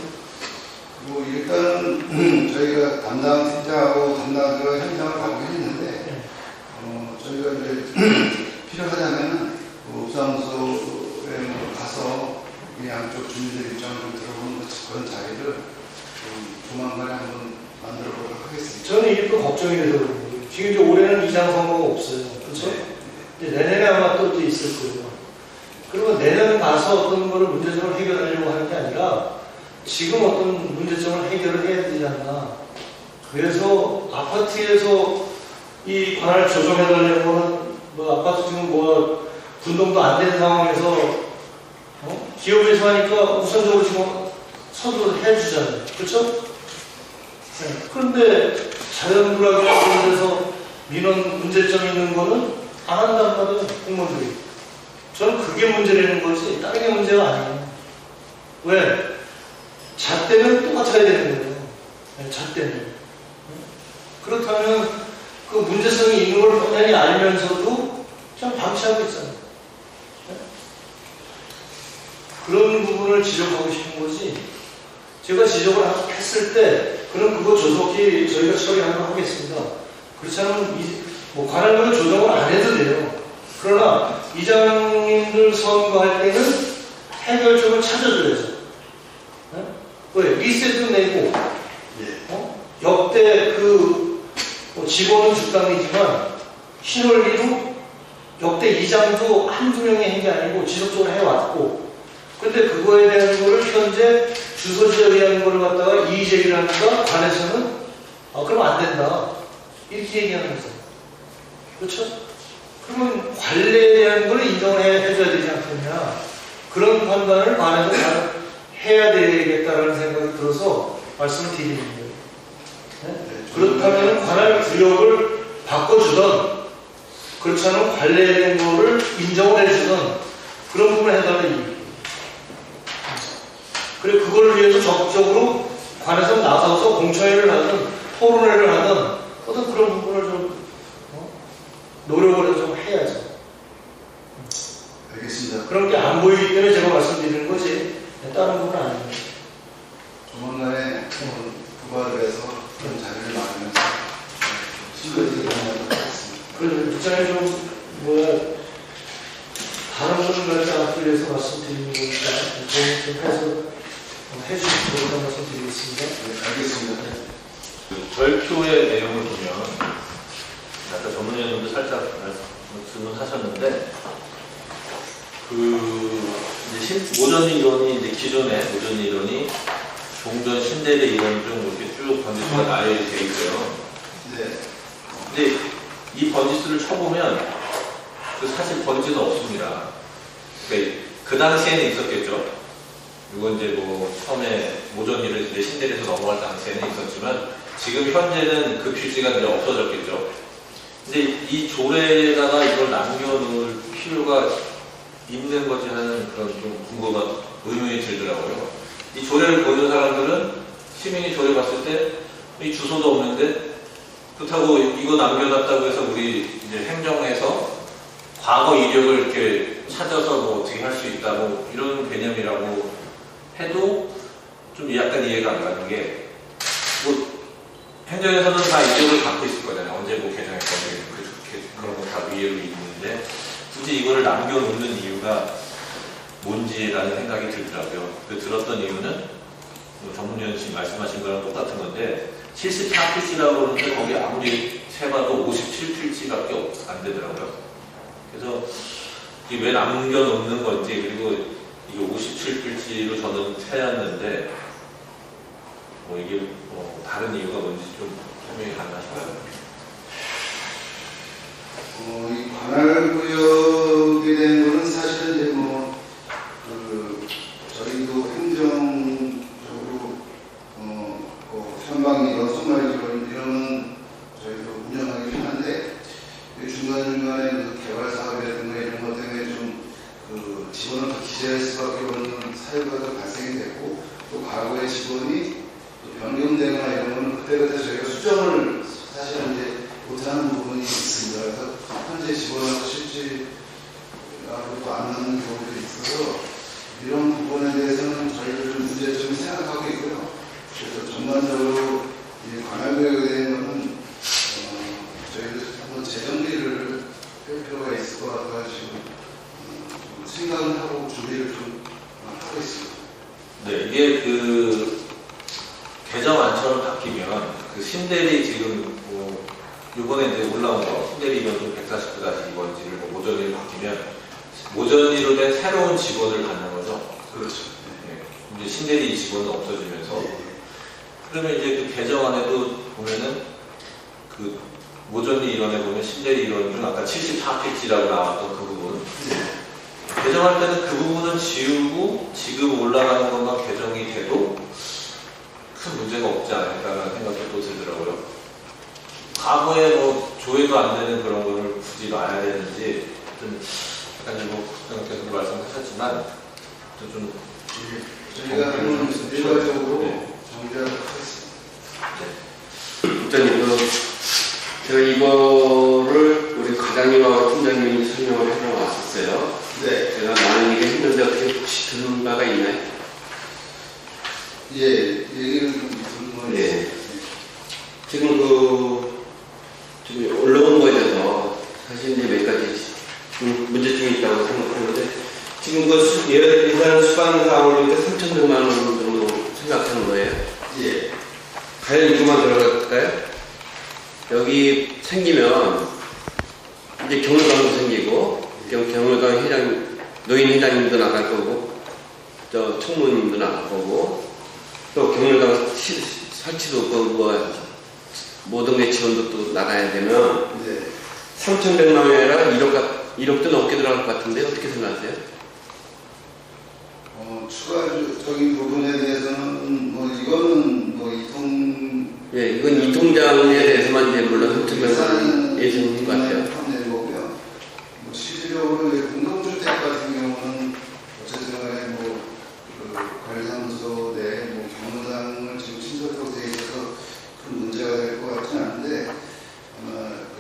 Speaker 10: 뭐 일단은 저희가 담당 팀장하고 담당자가 현장을 가고 했는데 저희가 이제 필요하다면은 읍사무소에 가서 양쪽 주민들 입장을 좀 들어보는 그런 자리를 조만간에 한번 만들어 보도록 하겠습니다.
Speaker 11: 저는 이게 또 걱정이 돼서 그런 거예요. 지금 이제 올해는 이장 선거가 없어요. 그렇죠?
Speaker 10: 네.
Speaker 11: 내년에 아마 또 있을 거예요. 그러면 내년 가서 어떤 거를 문제점을 해결하려고 하는 게 아니라 지금 어떤 문제점을 해결을 해야 되지 않나. 그래서 아파트에서 이 관할 조정해달라는 거는 뭐 아파트 지금 뭐 분동도 안 되는 상황에서 기업에서 하니까 우선적으로 지금 선도를 해주잖아요. 그렇죠? 그런데 자연불하게 그런 데서 민원 문제점이 있는 거는 안 한단 말이에요. 공무원들이. 저는 그게 문제라는 거지 다른 게 문제가 아니에요. 왜? 잣대는 똑같아야 되는 거예요. 잣대는. 그렇다면 그 문제성이 있는 걸 뻔히 알면서도 그냥 방치하고 있잖아요. 그런 부분을 지적하고 싶은 거지. 제가 지적을 했을 때 그럼 그거 조속히 저희가 처리하도록 하겠습니다. 그렇지 않으면 뭐 관할부는 조정을 안 해도 돼요. 그러나 이장님들 선거할 때는 해결점을 찾아줘야죠. 왜? 리셋도 내고 역대 직원은 죽당이지만 신월리도 역대 이장도 한두 명이 한 게 아니고 지속적으로 해왔고 근데 그거에 대한 거를 현재 주소지에 의한 거를 갖다가 이의제기라는가 관에서는 그럼 안 된다 이렇게 얘기하는 거죠. 그렇죠? 그러면 관례에 대한 걸 인정을 해줘야 되지 않겠냐 그런 판단을 관에서 해야 되겠다라는 생각이 들어서 말씀을 드리는 거예요. 그렇다면 관할 구역을 바꿔주던 그렇지 않으면 관례에 대한 거를 인정을 해주던 그런 부분을 해달라는 얘기예요. 그래 그걸 위해서 적극적으로 관에서 나서서 공청회를 하든 토론회를 하든 어떤 그런 부분을 좀 노력을 좀 해야죠.
Speaker 10: 알겠습니다.
Speaker 11: 그런 게 안 보이기 때문에 제가 말씀드리는 거지 다른 부분은 아닙니다.
Speaker 10: 조만간에 부과를 해서 그런 자리를 마련해서 지금까지 얘기하는 것 같습니다.
Speaker 11: 그래서 입장이 좀 다른 것을 갖지 않기 위해서 말씀드리는 거니까 좀 해서 해주시도록 한 말씀 드리겠습니다.
Speaker 10: 네, 알겠습니다.
Speaker 1: 그 절표의 내용을 보면 아까 전문위원님도 살짝 질문하셨는데 이제 모전 이론이 이제 기존의 모전 이론이 종전 신대대 이론 중 이렇게 쭉 번지수가 나열이 되어 있고요.
Speaker 10: 네.
Speaker 1: 근데 이 번지수를 쳐보면 사실 번지는 없습니다. 그러니까 그 당시에는 있었겠죠. 이건 이제 뭐 처음에 모전이를 이제 신대에서 넘어갈 당시에는 있었지만 지금 현재는 그 필지가 이제 없어졌겠죠. 근데 이 조례에다가 이걸 남겨놓을 필요가 있는 거지 하는 그런 좀 궁금한 의문이 들더라고요. 이 조례를 보는 사람들은 시민이 조례 봤을 때 이 주소도 없는데 그렇다고 이거 남겨놨다고 해서 우리 이제 행정에서 과거 이력을 이렇게 찾아서 뭐 어떻게 할 수 있다 뭐 이런 개념이라고 해도 좀 약간 이해가 안 가는 게 뭐 행정에서는 다 이력을 갖고 있을 거잖아요. 언제 뭐 개정했건 그런 거 다 이해를 있는데 굳이 이거를 남겨놓는 이유가 뭔지라는 생각이 들더라고요. 그 들었던 이유는 뭐 전문위원님 말씀하신 거랑 똑같은 건데 74필지라고 그러는데 거기 아무리 세봐도 57필지밖에 안 되더라고요. 그래서 이게 왜 남겨놓는 건지 그리고 이게 57필지로 저는 세웠는데 뭐 이게 뭐 다른 이유가 뭔지 좀 설명이 가능하실까요?
Speaker 10: 이 관할구역에 대한 거는 사실은 이제 저희도 행정적으로 현방이나 선발이론 이런 저희도 운영하기 편한데 중간중간에 그 개발 사업이라든가 이런 것 때문에 좀 직원을 더 기재할 수밖에 없는 사유가 더 발생이 됐고 또 과거의 직원이 또 변경되거나 이런 거는 그때그때 저희가 수정을 사실은 이제 못하는 부분이 있습니다. 그래서 현재 직원하고 실질하고 안 맞는 경우도 있어서 이런 부분에 대해서는 저희도 좀 문제점을 생각하고 있고요. 그래서 전반적으로 이 관할구역에 대해서는 저희도 한번 재정비를 할 필요가 있을 것 같아가지고 생각을 하고 준비를 좀 하고 있습니다.
Speaker 1: 네, 이게 그 개정안처럼 바뀌면 그 신대리 지금 뭐 이번에 이제 올라온 거 신대리 연도 149-2번지를 뭐 모전이로 바뀌면 모전이로 된 새로운 직원을 갖는 거죠.
Speaker 10: 그렇죠.
Speaker 1: 네. 이제 신대리 직원은 없어지면서 그러면 이제 그 개정안에도 보면은 그 모전이 이론에 보면 신대리 이론 중 아까 74필지라고 나왔던 그 부분 개정할 때는 그 부분은 지우고 지금 올라가는 것만 개정이 돼도 큰 문제가 없지 않을까라는 생각이 또 들더라고요. 과거에 뭐 조회도 안 되는 그런 거를 굳이 놔야 되는지 좀 약간 뭐 계속 말씀하셨지만 좀
Speaker 10: 저희가 한번 일괄적으로 정리하도록 하겠습니다.
Speaker 3: 일단 제가 이거를 우리 과장님하고 팀장님이 설명을 해서 왔었어요.
Speaker 10: 네.
Speaker 3: 제가 많은 얘기 했는데 어떻게 혹시 들은 바가 있나요?
Speaker 10: 예, 얘기를 좀 듣는 거
Speaker 3: 예. 지금 지금 올라온 거에 대해서 사실 이제 몇 가지 문제점이 있다고 생각하는데 지금 예산 수반 사업을 볼 때 3,100만 원 정도 생각하는 거예요.
Speaker 10: 예.
Speaker 3: 과연 이거만 들어갈까요? 여기 생기면 이제 경로당도 생기고 경로당 회장, 노인 회장님도 나갈 거고 저 총무님도 나갈 거고 또 경로당 설치도 그 모든 게 지원도 또 나가야 되면
Speaker 10: 네.
Speaker 3: 3,100만 원이 아니라 1억도 넘게 들어갈 것 같은데 어떻게 생각하세요?
Speaker 10: 추가적인 부분에 대해서는 이거는
Speaker 3: 예, 이건 이 통장에 대해서만 이제 물론 3,100만 원 예상인 것 같아요.
Speaker 10: 포함되는 거고요. 실질적으로 공동주택 같은 경우는 어쨌든 간에 관리사무소 내 경로당을 지금 신설하고 되어 있어서 큰 문제가 될 것 같지는 않은데 아마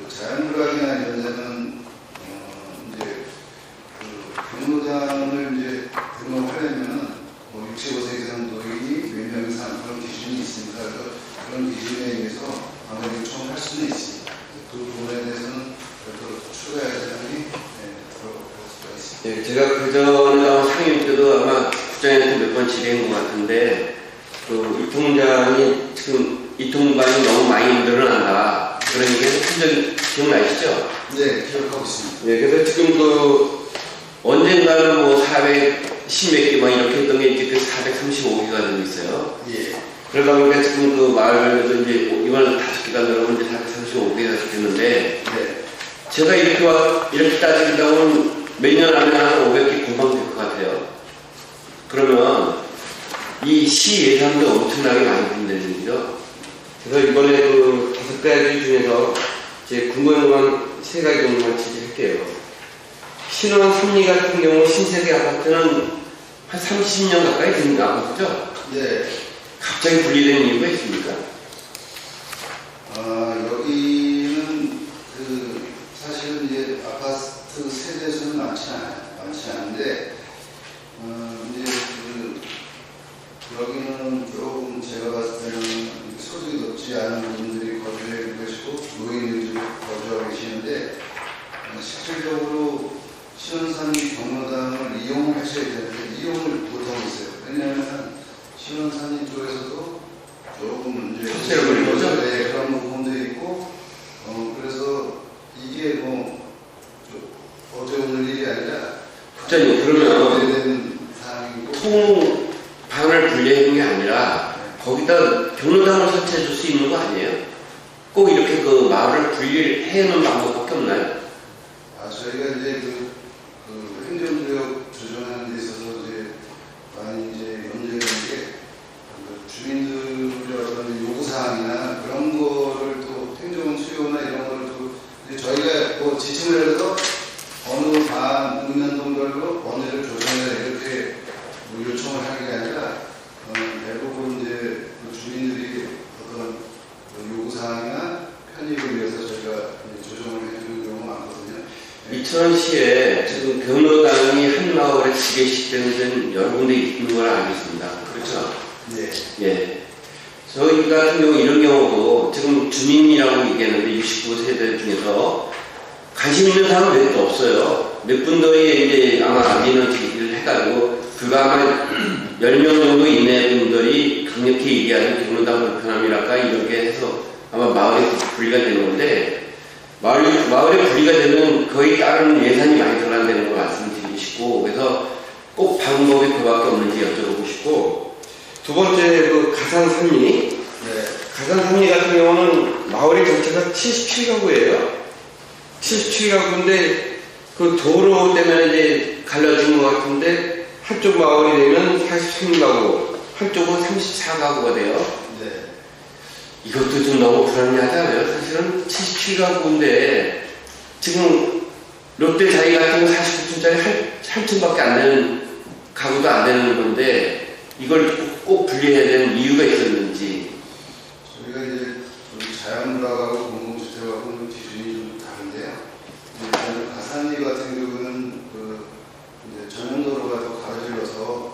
Speaker 10: 자연불락이나 이런 데는 이제 경로당을 이제 등록하려면은 65세 이상 노인이 몇 명 이상 그런 기준이 있습니다. 그래서 그런 기준에 의해서 아마 요청을 할 수는 있습니다.
Speaker 3: 그만 지배인 것 같은데 이 통장이 지금 이 통장이 너무 많이 늘어난다 그런 얘기 한 적 기억나시죠?
Speaker 10: 네, 기억하고 있습니다.
Speaker 3: 네, 그래서 지금 언젠가는 뭐 410몇 개 막 이렇게 했던 게 이제 435개가 되고 있어요.
Speaker 10: 예.
Speaker 3: 그러다 보니까 지금 그 마을에도 이제 이번에 5개가 늘어나면 이제 435개가 됐는데
Speaker 10: 네.
Speaker 3: 제가 이렇게 따진다고는 몇 년 안에 한 500개 금방 될 것 같아요. 그러면 이 시 예산도 엄청나게 많이 든다는 거죠. 그래서 이번에 그 5가지 중에서 제 궁금한 건 3가지 정도만 지적할게요. 신원 3리 같은 경우 신세대 아파트는 한 30년 가까이 된 아파트죠?
Speaker 10: 네.
Speaker 3: 갑자기 분리된 이유가 있습니까?
Speaker 10: 여기는 사실은 이제 아파트 세대수는 많지 않은데, 이제 여기는 조금 제가 봤을 때는 소득이 높지 않은 분들이 거주해 계시고, 노인들이 거주하고 계시는데, 실질적으로 신원산 경로당을 이용을 하셔야 되는데, 이용을 못하고 있어요. 왜냐하면 신원산 쪽에서도 조금 이제
Speaker 3: 삭제를 벌린 거죠?
Speaker 10: 네, 그런 부분도 있고, 그래서 이게 어제 오늘 일이 아니라
Speaker 3: 국장님, 그러면
Speaker 10: 되는 사항이고,
Speaker 3: 통방을 분리하는 게 아니라 거기다 경로당을 설치해 줄 수 있는 거 아니에요? 꼭 이렇게 그 마을을 분리해놓는 방법밖에 없나요?
Speaker 10: 저희가 이제 그 행정구역 조정하는 데 있어서 이제 많이 이제 문제가 있는 게 주민들의 어떤 요구사항이나 그런 거를 또 행정 수요나 이런 거를 또 저희가 뭐 지침을 해서 어느 반 읍면동별로 어느를 조정해라 이렇게 요청을 하는 게 아니라 대부분 이제 주민들이 어떤 요구사항이나 편익을 위해서 저희가 조정을 해주는 경우가 많거든요.
Speaker 3: 이천시에 지금 경로당이 한 마을에 2개씩 되는 데는 여러 군데 있는 걸 알고 있습니다. 그렇죠?
Speaker 10: 네.
Speaker 3: 예. 저희 같은 경우 이런 경우도 지금 주민이라고 얘기하는데 69세대 중에서 관심 있는 사람은 몇 도 없어요. 몇 분들이 이제 아마 민원지기를 해가지고 그가 아마 10명 정도 이내 분들이 강력히 얘기하는 경로당 불편함이랄까 이렇게 해서 아마 마을에 분리가 되는 건데 마을에 분리가 되면 거의 다른 예산이 많이 들어간다는 걸 말씀드리고 싶고 그래서 꼭 방법이 그밖에 없는지 여쭤보고 싶고 두 번째 그 가산 3리
Speaker 10: 네.
Speaker 3: 가산 3리 같은 경우는 마을의 전체가 77가구예요. 77가구인데 그 도로 때문에 이제 갈라진 것 같은데 한쪽 마을이 되면 43가구 한쪽은 34가구가 돼요.
Speaker 10: 네.
Speaker 3: 이것도 좀 너무 불합리하잖아요. 사실은 77가구인데 지금 롯데 자이 같은 경우 49층짜리 한 층밖에 안 되는 가구도 안 되는 건데 이걸 꼭 분리해야 되는 이유가 있었는지.
Speaker 10: 저희가 이제 자연물하고 공공주택하고 기준이 좀 다른데요. 일단 가산리 같은 경우는 이제 전용도로가 더 가로질러서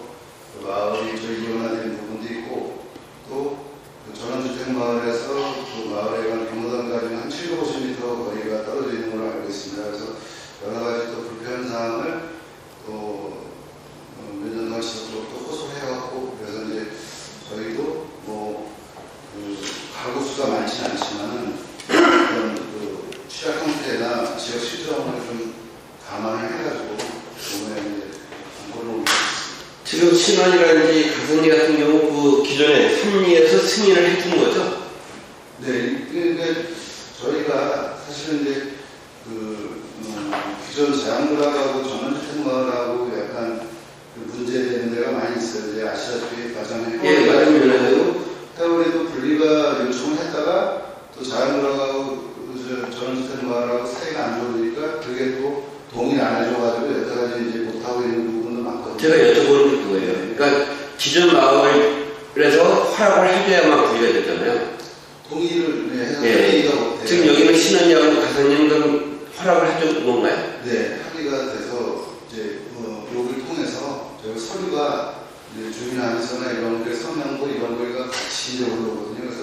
Speaker 10: 마을이 이용화된 부분도 있고 또 전원주택 마을에서 마을에 간 경로당까지는 한 750m 거리가 떨어져 있는 걸로 알고 있습니다. 그래서 여러 가지 또 불편 사항을 또 몇 년 동안 지속적으로 또 호소해왔고 그래서 이제 저희도 가구 수가 많지는 않지만은 그런 취약 형태나 지역 실정을 좀 감안을 해가지고 이번에 이제 광고를 올리고 있습니다.
Speaker 3: 지금 신원이라든지 가산리 같은 경우 그 기존에 3리에서 승인을 해준 거죠?
Speaker 10: 네, 그러니까 저희가 사실은 이제 기존 자연물하고 전원주택마을하고 약간 문제되는 데가 많이 있어요. 이제 아시다시피 가장 해월에도 분리가 요청을 했다가 또 자연물하고 전원주택마을하고 사이가 안 좋으니까 그게 또 동의 안 해줘가지고 여태까지 이제 못하고 있는 부분도 많거든요.
Speaker 3: 제가 여쭤보는 게 그거예요. 그러니까 기존 마을에서 허락을 해줘야만 분리가 됐잖아요.
Speaker 10: 동의를 해서
Speaker 3: 예.
Speaker 10: 합의가 못해요.
Speaker 3: 지금 여기는 신원이하고 가산리는 허락을 해준 건가요?
Speaker 10: 네, 합의가 돼서 이제 여기를 통해서 저희 서류가 이제 주민안에서나 이런 게 서명고 이런 거가 같이 이제 올라오거든요. 그래서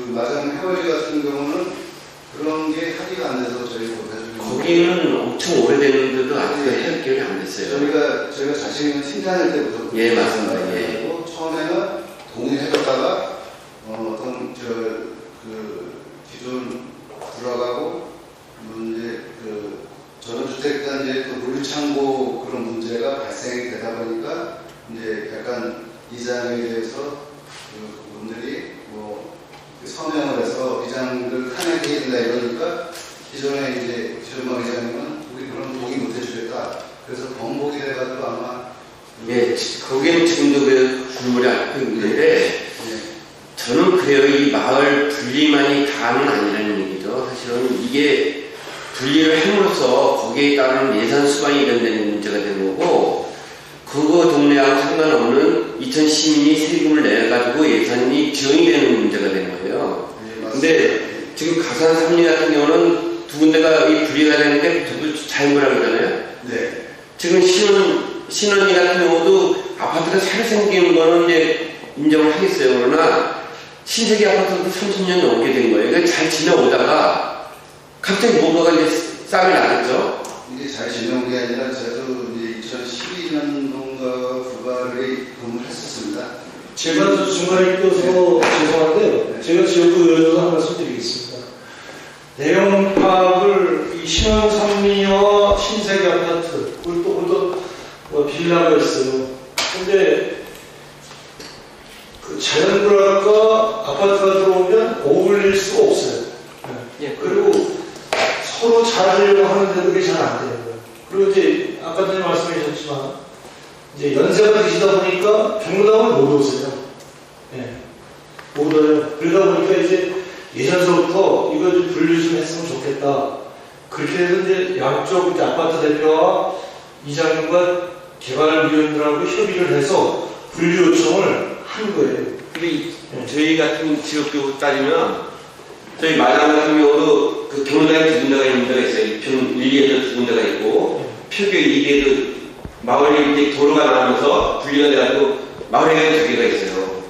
Speaker 10: 마장 해월지 같은 경우는 그런 게 합의가 안 돼서 저희 못 해주는
Speaker 3: 거기는 엄청 오래됐는데도 아직도 해결이 안 됐어요.
Speaker 10: 저희가 자신이 생산할 때부터
Speaker 3: 예, 맞습니다. 예.
Speaker 10: 그리고 처음에는 동의해뒀다가 어떤 기존 돌아가고 이제 전원주택단지의 또 물창고 그런 문제가 발생이 되다 보니까 이제 약간 이장에 대해서 그분들이 서명을 해서 이장을 탄핵해야 된다 이러니까 기존에 이제 기존방 이장님은 우리 그런 동의 못 해주겠다. 그래서 번복이 돼가지고 아마
Speaker 3: 예, 거기는 지금도 그 줄무리 앓고 있는데 저는 그래요. 이 마을 분리만이 다는 아니라는 얘기죠. 사실은 이게 분리를 함으로써 거기에 따른 예산 수반이 이전되는 문제가 되는 거고 그거 동네하고 상관없는 2000 시민이 세금을 내가지고 예산이 지원이 되는 문제가 되는 거예요. 근데 지금 가산 3리 같은 경우는 두 군데가 이 분리가 되는데 전부 자유무라고 그러잖아요.
Speaker 10: 네.
Speaker 3: 지금 신원이 같은 경우도 아파트가 새로 생기는 거는 이제 인정을 하겠어요. 그러나 신세계 아파트도 30년 넘게 된 거예요. 그러니까 잘 지내오다가 갑자기 뭔가가 이제 싹이 나겠죠.
Speaker 10: 이게 잘 지내온 게 아니라 저도 이제 2012년도인가 구발에 근무를 했었습니다.
Speaker 11: 제가 중간에 껴서 죄송한데요. 제가 지역구 의원으로 한 말씀 드리겠습니다. 내용 파악을 이 신원 3리와 신세계 아파트 그리고 또 빌라가 있어요. 근데 그 자연불화가 아파트가 들어오면 어울릴 수가 없어요.
Speaker 3: 예,
Speaker 11: 그리고 서로 잘하려고 하는데도 그게 잘 안 되는 거예요. 그리고 이제 아까 전에 말씀해 주셨지만 이제 연세가 드시다 보니까 경로당을 못 오세요. 예, 못 와요. 그러다 보니까 이제 예전서부터 이거 좀 분리 좀 했으면 좋겠다. 그렇게 해서 이제 양쪽 이제 아파트 대표와 이장님과 개발위원들하고 협의를 해서 분리 요청을 한 거예요.
Speaker 3: 근데 저희 같은 지역구 따지면 저희 마장 같은 경우도 그 경로당에 두 군데가 있는 데가 있어요. 편 1, 2에도 두 군데가 있고 표교 2에도 마을이 이제 도로가 나오면서 분리가 돼가지고 마을에 두 개가 있어요.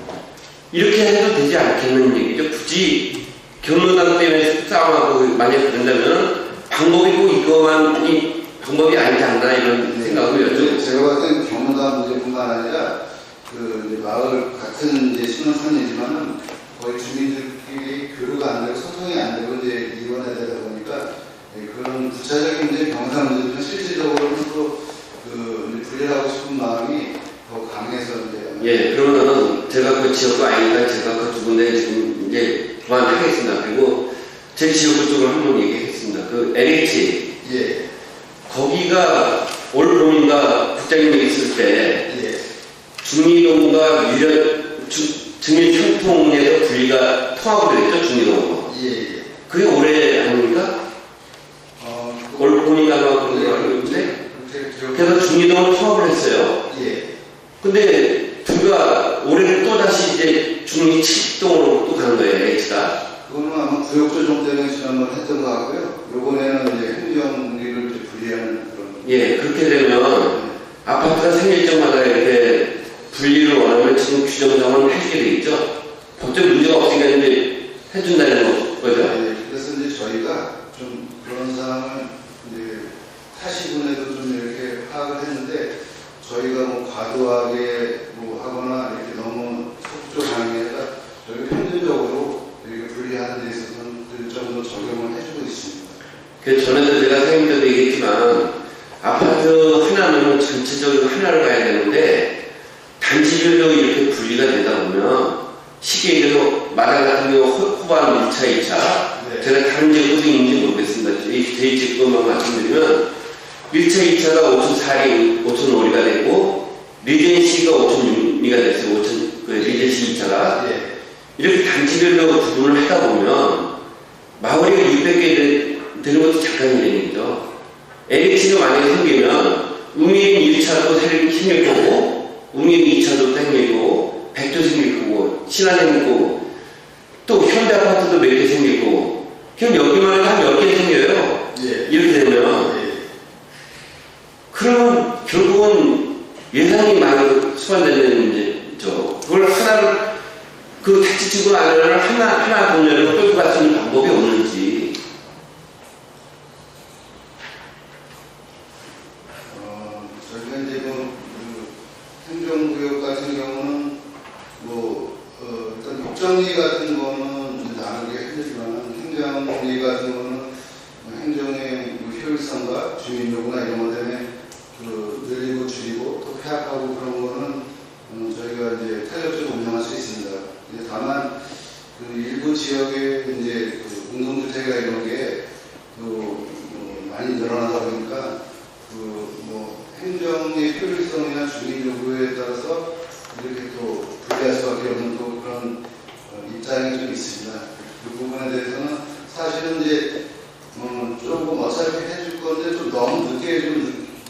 Speaker 3: 이렇게 해도 되지 않겠는 얘기죠. 굳이 경로당 때문에 싸움하고 만약 그런다면 방법이 꼭 이거만이 방법이 아니지 않나 이런 생각을 여쭤.
Speaker 10: 제가 봤을 땐 경로당 문제뿐만 아니라 그 이제 마을 같은 이제 신혼산이지만은 거의 주민들끼리 교류가 안 되고 소통이 안 되고 이제 이원해야 되다 보니까 그런 구체적인 문제, 경상 문제는 실질적으로는 또그 분리하고 싶은 마음이 더 강해서 이제.
Speaker 3: 예, 그러면은 제가 그 지역구 아니니까 제가 그 두 군데 지금 이제 그만하겠습니다. 그리고 제 지역구 쪽으로 한번 얘기하겠습니다. 그 LH.
Speaker 10: 예.
Speaker 3: 거기가 올 봄인가 국장님이 있을 때
Speaker 10: 예.
Speaker 3: 중리동과 중리청통에서 분리가 통합을 했죠. 중리동하고.
Speaker 10: 예.
Speaker 3: 그게 올해 아닙니까? 올 봄인가 그런 걸 알고 있는데 그래서 중리동을 통합을 했어요.
Speaker 10: 예.
Speaker 3: 근데 둘가 올해는 또 다시 이제 중리치동으로 또 간 거예요. H가.
Speaker 10: 그거는 아마 구역조정 때문에 지난번 했던 것 같고요. 요번에는 이제 행정리를 이제 분리하는 그런.
Speaker 3: 예, 그렇게 되면 아파트가 생길 때마다 이렇게 분리를 원하면 지금 규정상은 해주게 돼 있죠. 법적 문제가 없으니까 이제 해준다는 거죠.
Speaker 10: 네, 그래서 이제 저희가 좀 그런 사항을 이제 타시군에도 좀 이렇게 파악을 했는데 저희가 뭐 과도하게 뭐 하거나 이렇게 너무 속조 강의에다 저희가 평균적으로 이렇게 분리하는 데 있어서는 그 정도 적용을 해주고 있습니다.
Speaker 3: 그 전에도 제가 선생님들도 얘기했지만 아파트 하나는 전체적으로 하나를 가야 되는데 단지별로 이렇게 분리가 되다 보면 쉽게 얘기해서 마당 같은 경우 호반 1차, 2차
Speaker 10: 네.
Speaker 3: 제가 다른 지역구인지 모르겠습니다. 저희 지역구만 말씀드리면 1차, 2차가 5,4리, 5,5리가 되고 리젠시가 5,6리가 됐어요. 리젠시 2차가
Speaker 10: 예.
Speaker 3: 이렇게 단지별로 구분을 하다 보면 마을이 600개 되는 것도 잠깐이라는 얘기죠. LH가 만약에 생기면 웅인 1차도 생길 거고 웅인 2차도 생길 거고 백도 생길 거고 신안 생길 거고 또 현대아파트도 몇 개 생길 거고 그럼 여기만 한 10개 생겨요.
Speaker 10: 예.
Speaker 3: 이렇게 되면
Speaker 10: 예.
Speaker 3: 그러면 결국은 예산이 많이 수반되는 문제죠. 그걸 하나를 그 택지치고 안을 하나 동네로 끌고 갈 수 있는 방법이 없는지.
Speaker 10: 행정리 같은 거는 나누기 힘들지만 행정리 같은 거는 행정의 효율성과 주민 요구나 이런 것 때문에 늘리고 줄이고 또 폐합하고 그런 거는 저희가 이제 탄력적으로 운영할 수 있습니다. 다만 일부 지역에 이제 공동주택이나 이런 게 많이 늘어나다 보니까 행정의 효율성이나 주민 요구에 따라서 이렇게 또 분리할 수밖에 없는 또 그런 입장이 좀 있습니다. 그 부분에 대해서는 사실은 이제 조금 어차피 해줄 건데 좀 너무 늦게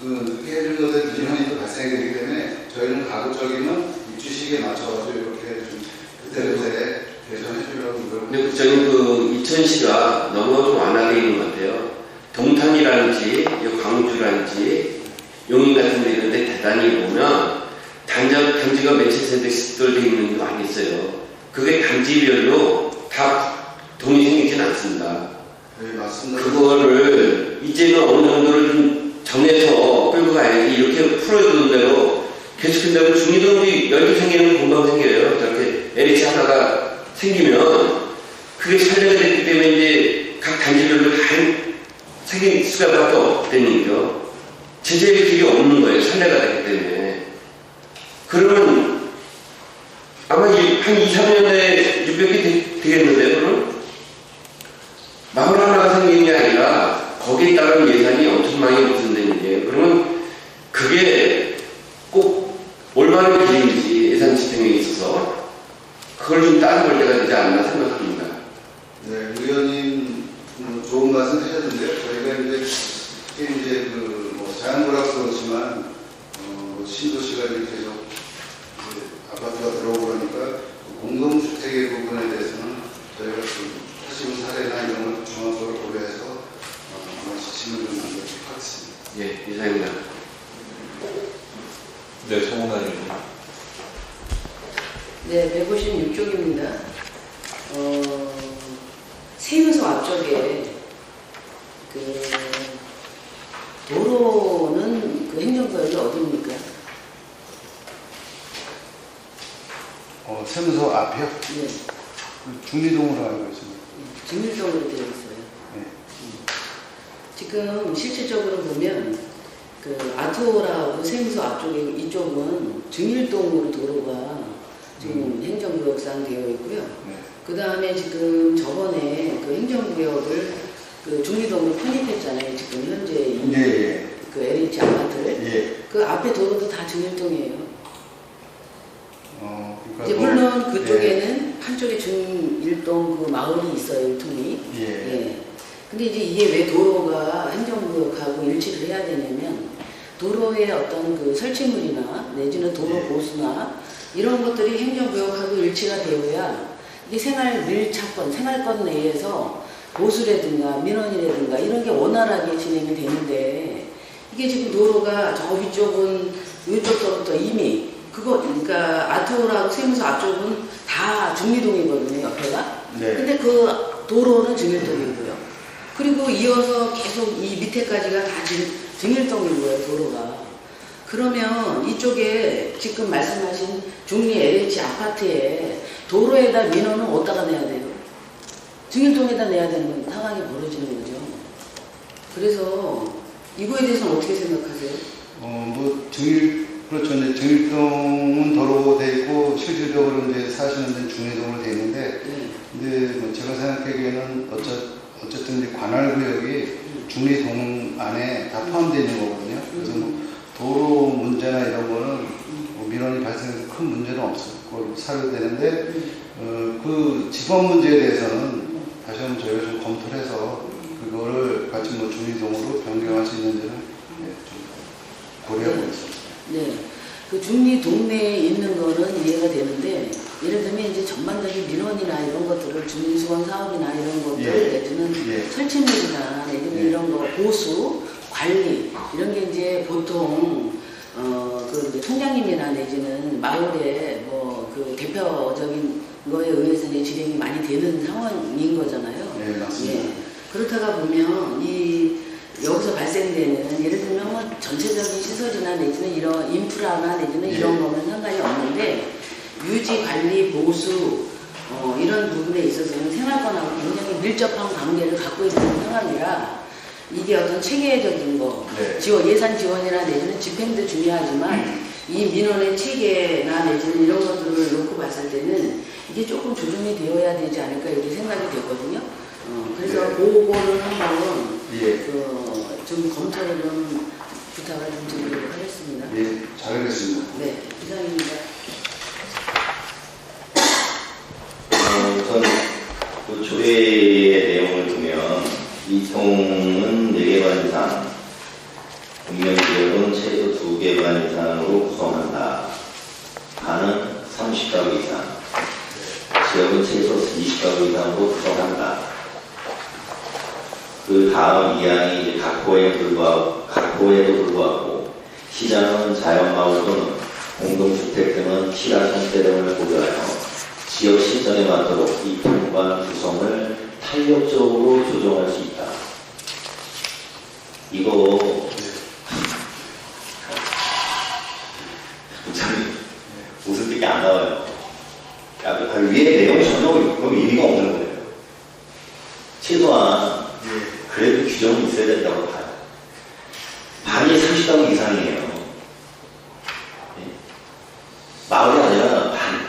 Speaker 10: 늦게 해준 것에 비용이 또 발생이 되기 때문에 저희는 가급적이면 입주 시기에 맞춰서 이렇게 좀 그때그때 개선해 주려고 노력을.
Speaker 3: 근데 국장님 이천시가 너무 좀 완화되어 있는 것 같아요. 동탄이라든지 광주라든지 용인 같은 데 이런 데 대단히 보면 단지가 몇천 세대씩들 되어 있는 게 많이 있어요. 그게 단지별로 다 돈이 생기진 않습니다.
Speaker 10: 네, 맞습니다.
Speaker 3: 그거를 이제는 어느 정도를 좀 정해서 끌고 가야지 이렇게 풀어주는 대로 계속한다고 중위동이 10개 생기는 건 금방 생겨요. 저렇게 LH 하나가 생기면 그게 살려야 되기 때문에 이제 각 단지별로 다 생길 수밖에 없다는 얘기죠. 제재의 길이 없는 거예요. 살려가 되기 때문에. 그러면 아마 한 2, 3년에 600개 되겠는데요, 그럼? 마을 하나가 생기는 게 아니라 거기에 따른 예산이 엄청나게 무슨되는 게 그러면 그게 꼭 올바른 길인지 예산 집행에 있어서 그걸 좀 따져볼 때가 되지 않나 생각합니다.
Speaker 10: 네, 의원님 좋은 말씀 하셨는데요. 저희가 이제 자연보락도 그렇지만 신도시가 이렇게 계속 아파트가 들어오고 그러니까 공동주택의 부분에 대해서는 저희가 사실은 사례나 이런 걸 종합적으로 고려해서 아마 지침을 좀 만들도록 하겠습니다.
Speaker 3: 예, 이상입니다.
Speaker 1: 네, 송원장님.
Speaker 5: 네, 156쪽입니다. 세무서 앞쪽에 도로는 행정구역이 어디입니까?
Speaker 10: 세무서 앞이요?
Speaker 5: 네.
Speaker 10: 중리동으로 알고 있습니다.
Speaker 5: 중일동으로 되어 있어요.
Speaker 10: 네.
Speaker 5: 지금 실질적으로 보면 아트호라고 세무서 앞쪽에 이쪽은 중일동으로 도로가 지금 행정구역상 되어 있고요.
Speaker 10: 네.
Speaker 5: 그 다음에 지금 저번에 행정구역을 중리동으로 편입했잖아요. 지금 현재
Speaker 10: 예.
Speaker 5: LH 아파트를.
Speaker 10: 예.
Speaker 5: 그 앞에 도로도 다 중일동이에요.
Speaker 10: 그러니까
Speaker 5: 이제 물론 그쪽에는 한쪽에 중일동 마을이 있어요, 일통이.
Speaker 10: 예.
Speaker 5: 근데 이제 이게 왜 도로가 행정구역하고 일치를 해야 되냐면 도로의 어떤 설치물이나 내지는 도로 보수나 이런 것들이 행정구역하고 일치가 되어야 이게 생활권 내에서 보수라든가 민원이라든가 이런 게 원활하게 진행이 되는데 이게 지금 도로가 저 위쪽은 이쪽부터 이미 그러니까 아트호라고 세무서 앞쪽은 다 중리동이거든요, 옆에가.
Speaker 10: 네.
Speaker 5: 근데 그 도로는 중일동이고요. 그리고 이어서 계속 이 밑에까지가 다 중일동인 거예요, 도로가. 그러면 이쪽에 지금 말씀하신 중리 LH 아파트에 도로에다 민원은 어디다가 내야 돼요? 중일동에다 내야 되는 상황이 벌어지는 거죠. 그래서 이거에 대해서는 어떻게 생각하세요?
Speaker 10: 그렇죠. 이제 중일동은 도로 돼 있고 실질적으로 이제 사시는 데는 중리동으로 돼 있는데, 근데 제가 생각하기에는 어쨌든 이제 관할구역이 중리동 안에 다 포함되어 있는 거거든요. 그래서 도로 문제나 이런 거는 민원이 발생해서 큰 문제는 없고 사료되는데 그 집원 문제에 대해서는 다시 한번 저희가 좀 검토를 해서 그거를 같이 중리동으로 변경할 수 있는지는 좀 고려하고 있습니다.
Speaker 5: 네. 그 중리 동네에 있는 거는 이해가 되는데, 예를 들면 이제 전반적인 민원이나 이런 것들을 중리수건 사업이나 이런 것들, 내지는 설치물이나 내지는 이런 거 보수, 관리, 이런 게 이제 보통, 이제 총장님이나 내지는 마을의 대표적인 거에 의해서 이제 진행이 많이 되는 상황인 거잖아요.
Speaker 10: 네, 맞습니다.
Speaker 5: 그렇다가 보면 여기서 발생되는 예를 들면 전체적인 시설이나 내지는 이런 인프라나 내지는 이런 거는 상관이 없는데 유지, 관리, 보수, 이런 부분에 있어서는 생활권하고 굉장히 밀접한 관계를 갖고 있는 상황이라 이게 어떤 체계적인 거,
Speaker 10: 네.
Speaker 5: 예산 지원이나 내지는 집행도 중요하지만 이 민원의 체계나 내지는 이런 것들을 놓고 봤을 때는 이게 조금 조정이 되어야 되지 않을까 이렇게 생각이 됐거든요. 그래서
Speaker 10: 네.
Speaker 5: 그거를 한번
Speaker 10: 예.
Speaker 5: 좀 검토를 좀 부탁을 좀 드리도록 하겠습니다.
Speaker 10: 예, 잘 알겠습니다.
Speaker 5: 네, 이상입니다.
Speaker 9: 우선 그 조례의 내용을 보면 이 통은 4개 반 이상, 공명지역은 최소 2개 반 이상으로 구성한다. 반은 30가구 이상, 지역은 최소 20가구 이상으로 구성한다. 그 다음 이항이 각호에도 불구하고 시장은 자연마을 또는 공동주택 등은 필요한 형태 등을 고려하여 지역 실정에 맞도록 이 통관 구성을 탄력적으로 조정할 수 있다. 이거 참 웃을 게 안 나와요. 위에 내용이 전혀 의미가 없는 거예요. 최소한 그래도 규정이 있어야 된다고 봐요. 반이 30가구 이상이에요. 마을이 아니라 반.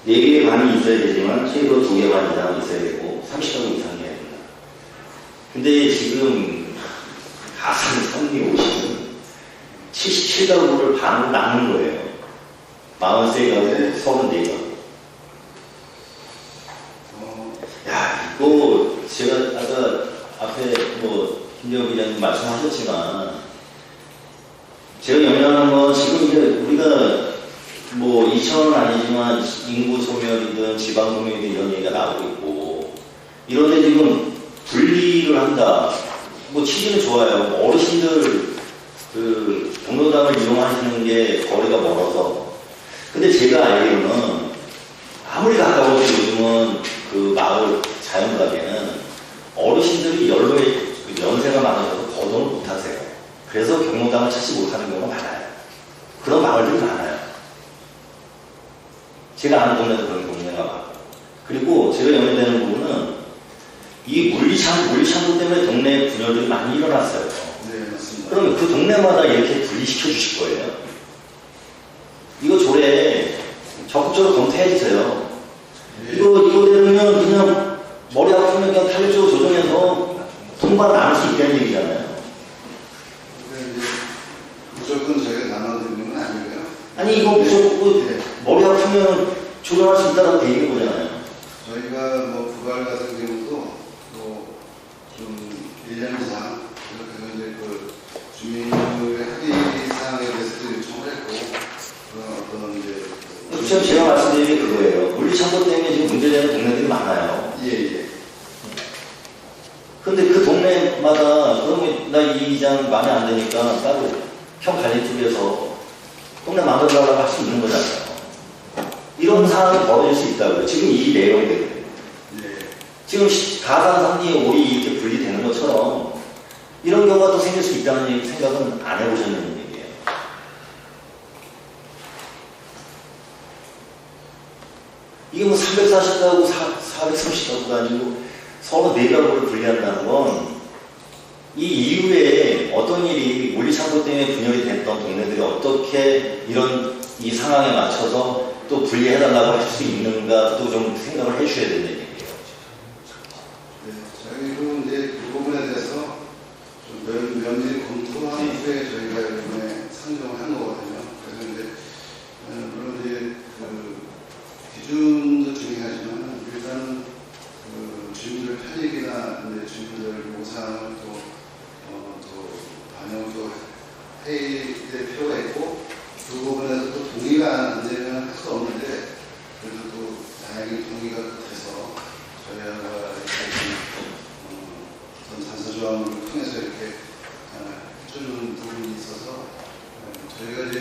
Speaker 9: 4개의 반이 있어야 되지만 최소 2개 반 이상은 있어야 되고 30가구 이상이어야 된다. 근데 지금 가산 상리 오시면 77가구를 반으로 나눈 거예요. 43가구, 34가구. 야, 이거 제가 아까 앞에 김재호 기자님 말씀하셨지만 제가 염려하는 건 지금 이제 우리가 2천은 아니지만 인구 소멸이든 지방 소멸이든 이런 얘기가 나오고 있고 이런데 지금 분리를 한다. 취지는 좋아요. 어르신들 경로당을 이용하시는 게 거리가 멀어서. 근데 제가 알기로는 아무리 가까워도 요즘은 그 마을 자연가게는 어르신들이 연세가 많아서 거동을 못하세요. 그래서 경로당을 찾지 못하는 경우가 많아요. 그런 마을들이 많아요. 제가 아는 동네도 그런 동네가 많아요. 그리고 제가 연결되는 부분은 이 물리창고 때문에 동네 분열들이 많이 일어났어요.
Speaker 10: 네, 맞습니다.
Speaker 9: 그러면 그 동네마다 이렇게 분리시켜 주실 거예요? 이거 조례 적극적으로 검토해 주세요. 이거 되면 그냥 머리 아프면 그냥 탄력적으로 조정해서 통과를 나눌 수 있다는 얘기잖아요.
Speaker 10: 무조건 저희가 나눠드리는 건 아니고요.
Speaker 9: 아니 이거 무조건 머리 아프면 조정할 수 있다고 돼 있는 거잖아요.
Speaker 10: 저희가 부갈 같은 경우도 좀 1년 이상 그래서 이제 주민들의 합의 사항에 대해서도 요청을 했고 어떤 이제
Speaker 9: 지금 제가 말씀드린 게 그거예요. 물리창고 때문에 지금 문제되는 동네들이 많아요.
Speaker 10: 예.
Speaker 9: 근데 그 동네마다 그러면 나 이 이장 마음에 안 드니까 따로 평관리 쪽에서 동네 만들어달라고 할 수 있는 거잖아요. 이런 상황이 벌어질 수 있다고요. 지금 이 내용이 되거든요. 지금 가산 3, 2, 5이 이렇게 분리되는 것처럼 이런 경우가 또 생길 수 있다는 생각은 안 해보셨는 얘기예요. 이게 340가구, 430가구가 아니고 서로 4가구를 분리한다는 건 이 이후에 어떤 일이 물리창고 때문에 분열이 됐던 동네들이 어떻게 이 상황에 맞춰서 또 분리해달라고 할 수 있는가 또 좀 생각을 해주셔야 된다는 얘기예요.
Speaker 10: 저희도 이제 이 부분에 대해서 좀 면밀히 검토한 후에 저희가 이번에 상정을 한 거거든요. 그래서 이제 물론 이제 기준도 중요하지만 일단 주민들 편익이나 주민들 요구사항을 또 반영도 해야 필요가 있고 그 부분에서 또 동의가 안 되면 할 수 없는데 그래도 또 다행히 동의가 돼서 저희가 이렇게 단서조항을 통해서 이렇게 해주는 부분이 있어서 저희가 이제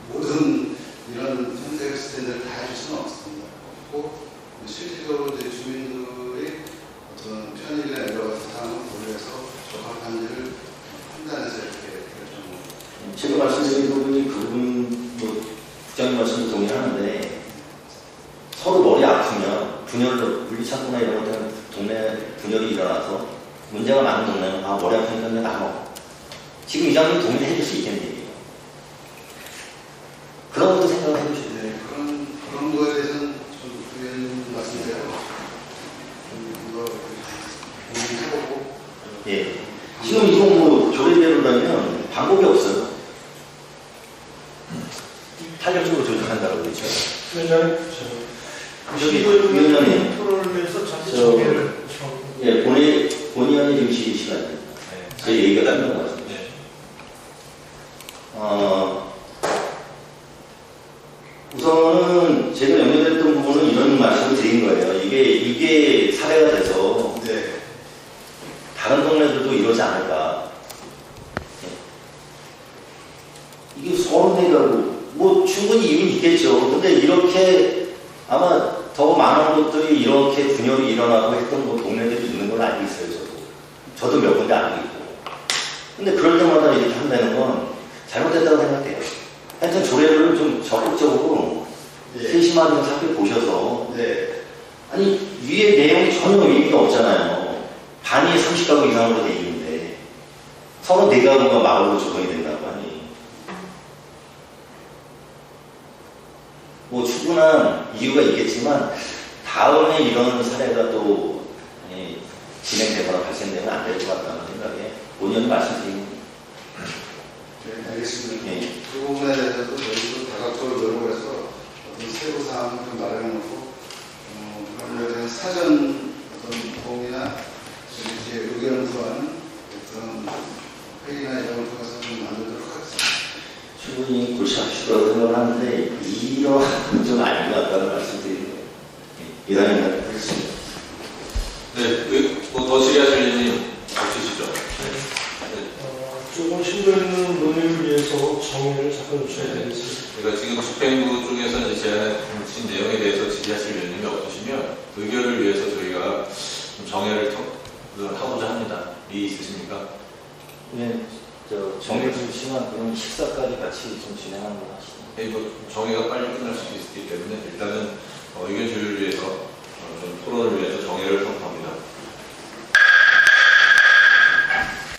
Speaker 10: 모든 이런 선택 스탠드를 다 해줄 수는 없습니다. 그리고 실질적으로 이제 주민들의 어떤 편익이나 여러 가지 사항을 고려해서 적합한지를 판단해서 이렇게 결정을.
Speaker 9: 제가 말씀드린 부분이 그분 국장님 말씀도 동의하는데 물리창고나 이런 것들은 동네 분열이 일어나서 문제가 많은 동네는 머리 아프니까 그냥 나눠. 지금 이 장면 동의를 해줄 수 있겠는 얘기예요. 그런 것도 생각을 해보셔야 돼요.
Speaker 10: 네, 그런 거에 대해서는 좀 의원님 말씀대로 이거 공부해보고.
Speaker 9: 예. 지금 이거 뭐 조례대로라면 방법이 없어요. 탄력적으로 조정한다고 그러죠.
Speaker 11: 위원장님,
Speaker 9: 저기 위원장님,
Speaker 11: 토론에서 전체
Speaker 9: 저-
Speaker 11: 정리를
Speaker 9: 예, 본의원이 지금 시간이에요. 제 얘기가 끝난 것 같습니다. 우선은 제가 연결했던 부분은 이런 말씀을 드린 거예요. 이게 사례가 돼서
Speaker 10: 네.
Speaker 9: 다른 동네들도 이러지 않을까. 이게 서울 내가고 뭐 충분히 이유는 있겠죠. 근데 이렇게 아마 더 많은 것들이 이렇게 분열이 일어나고 했던 뭐 동네들이 있는 걸 알고 있어요. 저도 몇 군데 알고 있고. 근데 그럴 때마다 이렇게 한다는 건 잘못됐다고 생각해요. 하여튼 조례를 좀 적극적으로 세심하게 살펴보셔서 아니 위에 내용이 전혀 의미가 없잖아요. 반이 30가구 이상으로 돼 있는데 서로 4가구가 마을로 조성이 된다고 하니 뭐 충분한 이유가 있겠지만 다음에 이런 사례가 또 진행되거나 발생되면 안 될 것 같다는 생각에 본연이 말씀드립니다.
Speaker 10: 네, 알겠습니다.
Speaker 9: 예.
Speaker 10: 그 부분에 대해서도 저희도 다각적으로 노력을 해서 어떤 세부 사항을 좀 마련해놓고 그런 거에 대한 사전 어떤 도움이나 제 의견을 구하는 그런 회의나 이런 걸 통해서 좀 만들도록 하겠습니다.
Speaker 9: 충분히 골치 아프시다고 생각을 하는데 이러한 좀 아닌 것 같다는 말씀드리는 거예요. 이상입니다.
Speaker 10: 알겠습니다.
Speaker 1: 네, 뭐 더 질의하실 의원님 없으시죠?
Speaker 11: 조금 심도 있는 논의를 위해서 정의를 잠깐 주셔야 되겠습니다.
Speaker 1: 그러니까 지금 집행부 쪽에서 이제 제안하신 내용에 대해서 질의하실 의원님이 없으시면 의결을 위해서 저희가 좀 정회를 하고자 합니다. 이의 있으십니까?
Speaker 9: 네, 정해주시면 그럼 식사까지 같이 좀 진행하는 거 하시죠.
Speaker 1: 네, 뭐 정회가 빨리 끝날 수도 있기 때문에 일단은 의견 조율을 위해서 좀 토론을 위해서 정회를 선포합니다.